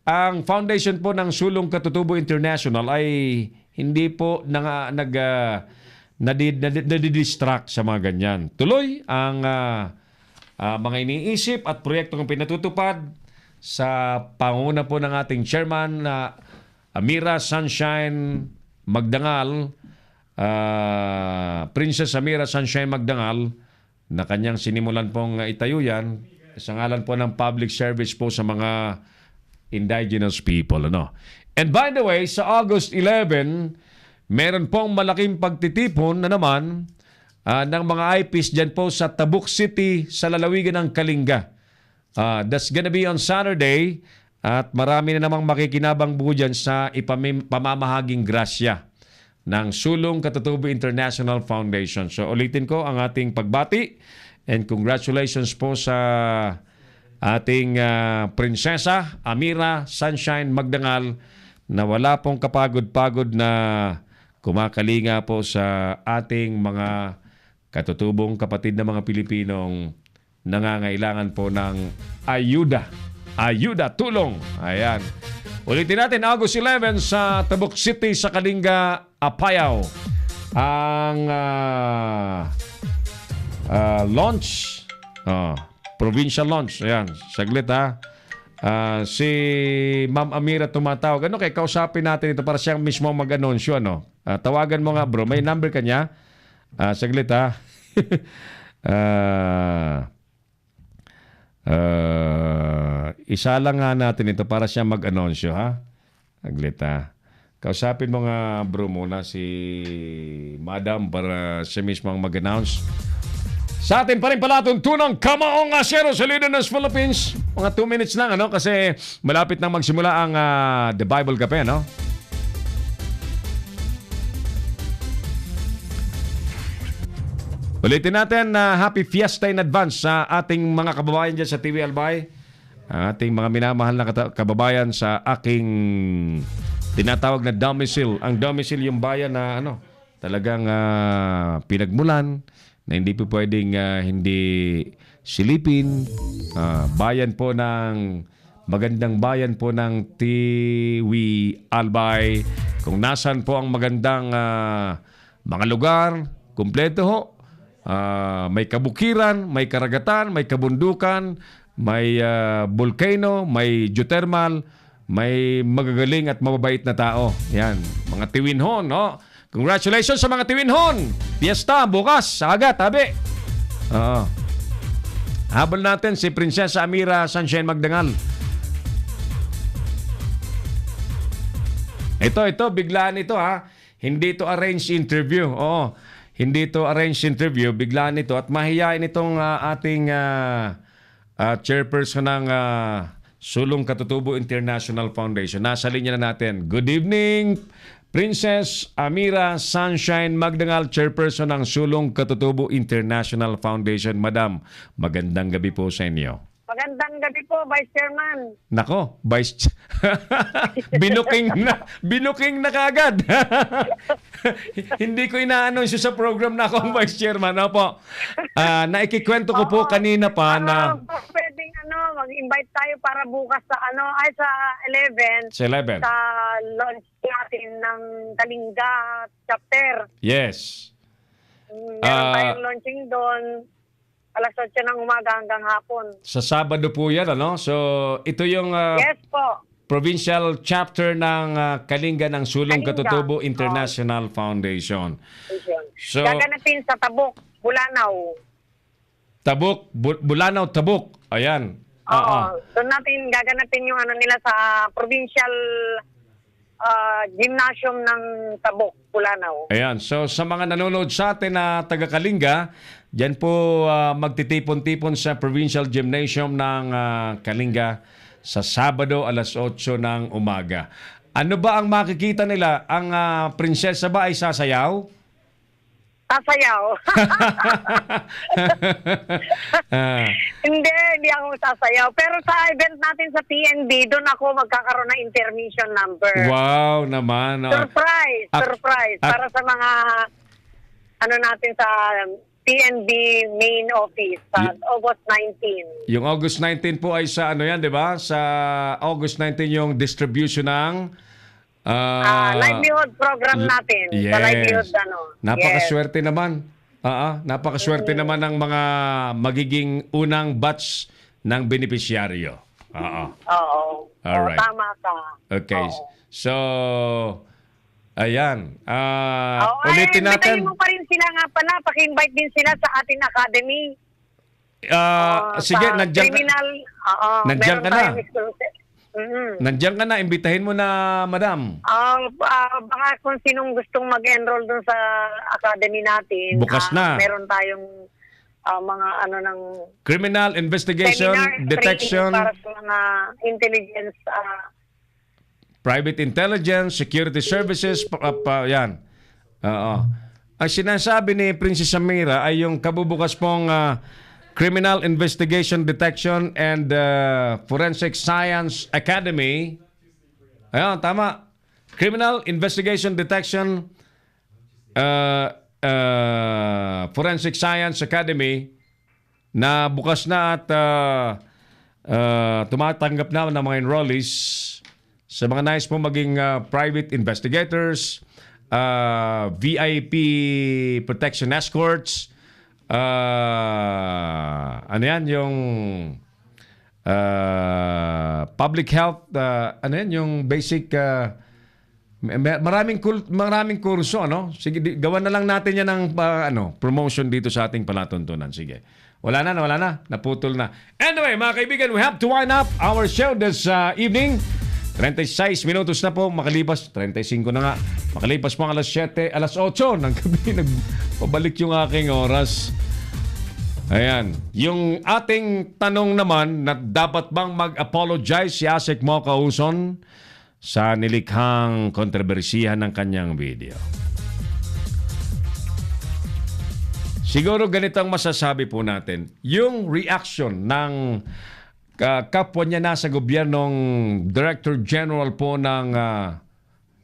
ang foundation po ng Sulong Katutubo International ay hindi po nadidistract sa mga ganyan. Tuloy ang mga iniisip at proyektong pinatutupad sa panguna po ng ating chairman na Amira Sunshine Magdangal, Princess Amira Sunshine Magdangal, na kanyang sinimulan pong itayo yan sa ngalan po ng public service po sa mga indigenous people. And by the way, sa August 11, meron pong malaking pagtitipon na naman ng mga IPs dyan po sa Tabuk City sa lalawigan ng Kalinga. That's gonna be on Saturday at marami na namang makikinabang po dyan sa pamamahaging grasya ng Sulong Katutubo International Foundation. So ulitin ko ang ating pagbati and congratulations po sa ating Prinsesa Amira Sunshine Magdangal na wala pong kapagod-pagod na kumakalinga po sa ating mga katutubong kapatid na mga Pilipinong nangangailangan po ng ayuda. Ayuda, tulong. Ayan. Ulitin natin, August 11 sa Tabuk City sa Kalinga, Apayao. Ang launch, provincial launch. Ayan, saglit ha. Si Ma'am Amira tumatawag. Kaya kausapin natin ito para siyang mismo mag-anunsyo. Tawagan mo nga bro. May number ka niya? Saglit ha. Isa lang nga natin ito para siya mag-anunsyo ha. Saglit ha. Kausapin mo nga bro muna si Madam para siya mismo ang mag-announce. Sa atin pa rin palatuntunang Kamaong Asero sa Leader ng Philippines. Mga 2 minutes lang, ano? Kasi malapit nang magsimula ang The Bible Cafe, no? Ulitin natin na happy fiesta in advance sa ating mga kababayan dyan sa TV Albay. Ating mga minamahal na kababayan sa aking tinatawag na domicile. Ang domicile yung bayan na talagang pinagmulan, na hindi po pwedeng hindi silipin. Bayan po ng magandang bayan po ng TV Albay. Kung nasan po ang magandang mga lugar, kumpleto ho. May kabukiran, may karagatan, may kabundukan, may volcano, may geothermal, may magagaling at mababait na tao. Yan, mga Tiwinhon, no? Congratulations sa mga Tiwinhon! Fiesta, bukas, sa agad, tabi. Habol natin si Prinsesa Amira Sunshine Magdangal. Ito, biglaan ito ha. Hindi to arranged interview. Oo. Hindi to arranged interview, biglaan ito at mahihain itong ating chairperson ng Sulong Katutubo International Foundation. Nasa linya na natin. Good evening, Princess Amira Sunshine Magdangal, chairperson ng Sulong Katutubo International Foundation. Madam, magandang gabi po sa inyo. Magandang gabi po, Vice Chairman. Nako, Vice binuking na kaagad. Hindi ko ina-announce sa program na akong Vice Chairman. Opo. Naikikwento ko po kanina pa na pwedeng mag-invite tayo para bukas sa sa 11. Sa 11. Sa launch natin ng Kalinga chapter. Yes. Meron tayong launching doon. Alas 8 ng umaga hanggang hapon. Sa Sabado po yan, ano? So, ito yung yes po. Provincial chapter ng Kalinga ng Sulong Kalinga. Katutubo International Foundation. So, gaganapin sa Tabuk, Bulanao. Bulanao, Tabuk. Ayan. Oo. Doon natin gaganapin yung nila sa provincial gymnasium ng Tabuk, Bulanao. Ayan. So, sa mga nanonood sa atin na taga-Kalinga, diyan po magtitipon-tipon sa Provincial Gymnasium ng Kalinga sa Sabado alas 8 ng umaga. Ano ba ang makikita nila? Ang prinsesa ba ay sasayaw? Sasayaw. Hindi ako sasayaw. Pero sa event natin sa PNB, doon ako magkakaroon ng intermission number. Wow naman. Surprise. Para sa mga natin sa PNB main office sa August 19. Yung August 19 po ay sa yan, 'di ba? Sa August 19 yung distribution ng livelihood program natin. Yes. Sa livelihood Napakaswerte naman. Napakaswerte naman ng mga magiging unang batch ng beneficiaryo. Oo. Alright. Tama ka. Okay. Oo. So, ayan. Ulitin natin. Invitahin mo pa rin sila nga pala. Paki-invite din sila sa ating academy. Sige, nandiyan criminal, nandiyan ka na. Nandiyan ka na. Imbitahin mo na, madam. Baka kung sinong gustong mag-enroll dun sa academy natin. Bukas na. Meron tayong mga ng criminal investigation, seminar, detection, para sa mga intelligence private intelligence, security services, yan. Ang sinasabi ni Princess Amira ay yung kabubukas pong Criminal Investigation Detection and Forensic Science Academy. Ayun, tama. Criminal Investigation Detection Forensic Science Academy na bukas na at tumatanggap na ng mga enrollees sa mga nais po maging private investigators, VIP protection escorts, yung public health, yung basic, maraming kurso, Sige, gawan na lang natin yan ng promotion dito sa ating palatuntunan. Sige. Wala na. Naputol na. Anyway, mga kaibigan, we have to wind up our show this evening. 36 minutos na po makalipas, 35 na nga. Makalipas po ang alas 8 ng gabi, nagpabalik yung aking oras. Ayan. Yung ating tanong naman na dapat bang mag-apologize si Asek Mo Kauson sa nilikhang kontrobersiya ng kanyang video. Siguro ganitong masasabi po natin. Yung reaction ng kapwa niya nasa gobyernong Director General po ng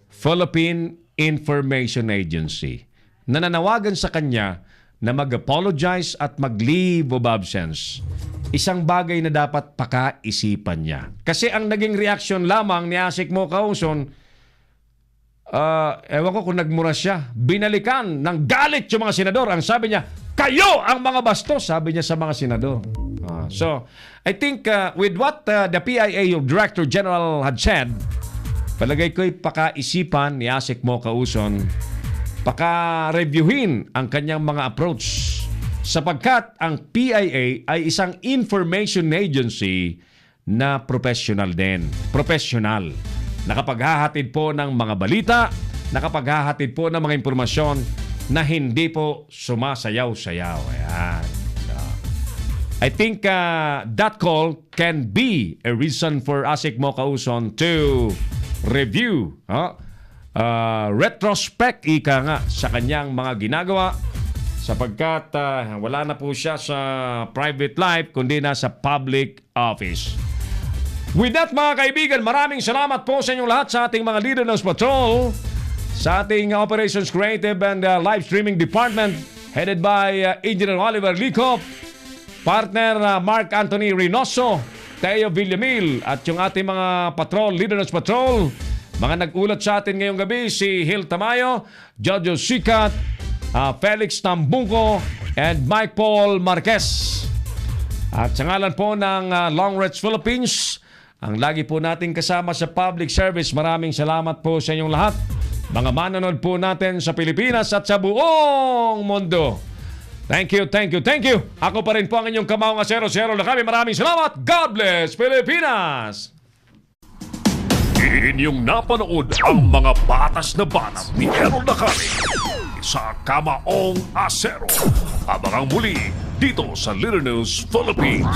Philippine Information Agency, nananawagan sa kanya na mag-apologize at mag-leave of absence. Isang bagay na dapat pakaisipan niya. Kasi ang naging reaksyon lamang ni Asik Mo Kauson, ewan ko kung nagmura siya, binalikan ng galit yung mga senador. Ang sabi niya, kayo ang mga bastos, sabi niya sa mga senador. So, I think with what the PIA Director General had said, palagay ko'y pakaisipan ni Asik Mo Kauson, paka-reviewin ang kanyang mga approach sapagkat ang PIA ay isang information agency na professional din. Professional. Nakapaghahatid po ng mga balita, nakapaghahatid po ng mga impormasyon na hindi po sumasayaw-sayaw. Ayan. So, I think that call can be a reason for Asik Mo Kauson to review, retrospect ika nga sa kanyang mga ginagawa sapagkat wala na po siya sa private life kundi na sa public office. With that mga kaibigan, maraming salamat po sa inyong lahat sa ating mga Leader News Patrol, sa ating Operations Creative and Live Streaming Department headed by Engineer Oliver Licop, partner Mark Anthony Reynoso, Teo Villamil at yung ating mga patrol, Leader News Patrol. Mga nag-ulat sa atin ngayong gabi si Hil Tamayo, Jojo Sikat, Felix Tambungko, and Mike Paul Marquez. At sa ngalan po ng Long Range Philippines, ang lagi po nating kasama sa public service, maraming salamat po sa inyong lahat. Mga manonood po natin sa Pilipinas at sa buong mundo. Thank you, thank you, thank you. Ako pa rin po ang inyong Kamaong Asero na kami. Maraming salamat. God bless Pilipinas! Inyong napanood ang mga batas na batas ni Errol Dacame sa Kamaong Asero. Abangang muli dito sa Leader News Philippines.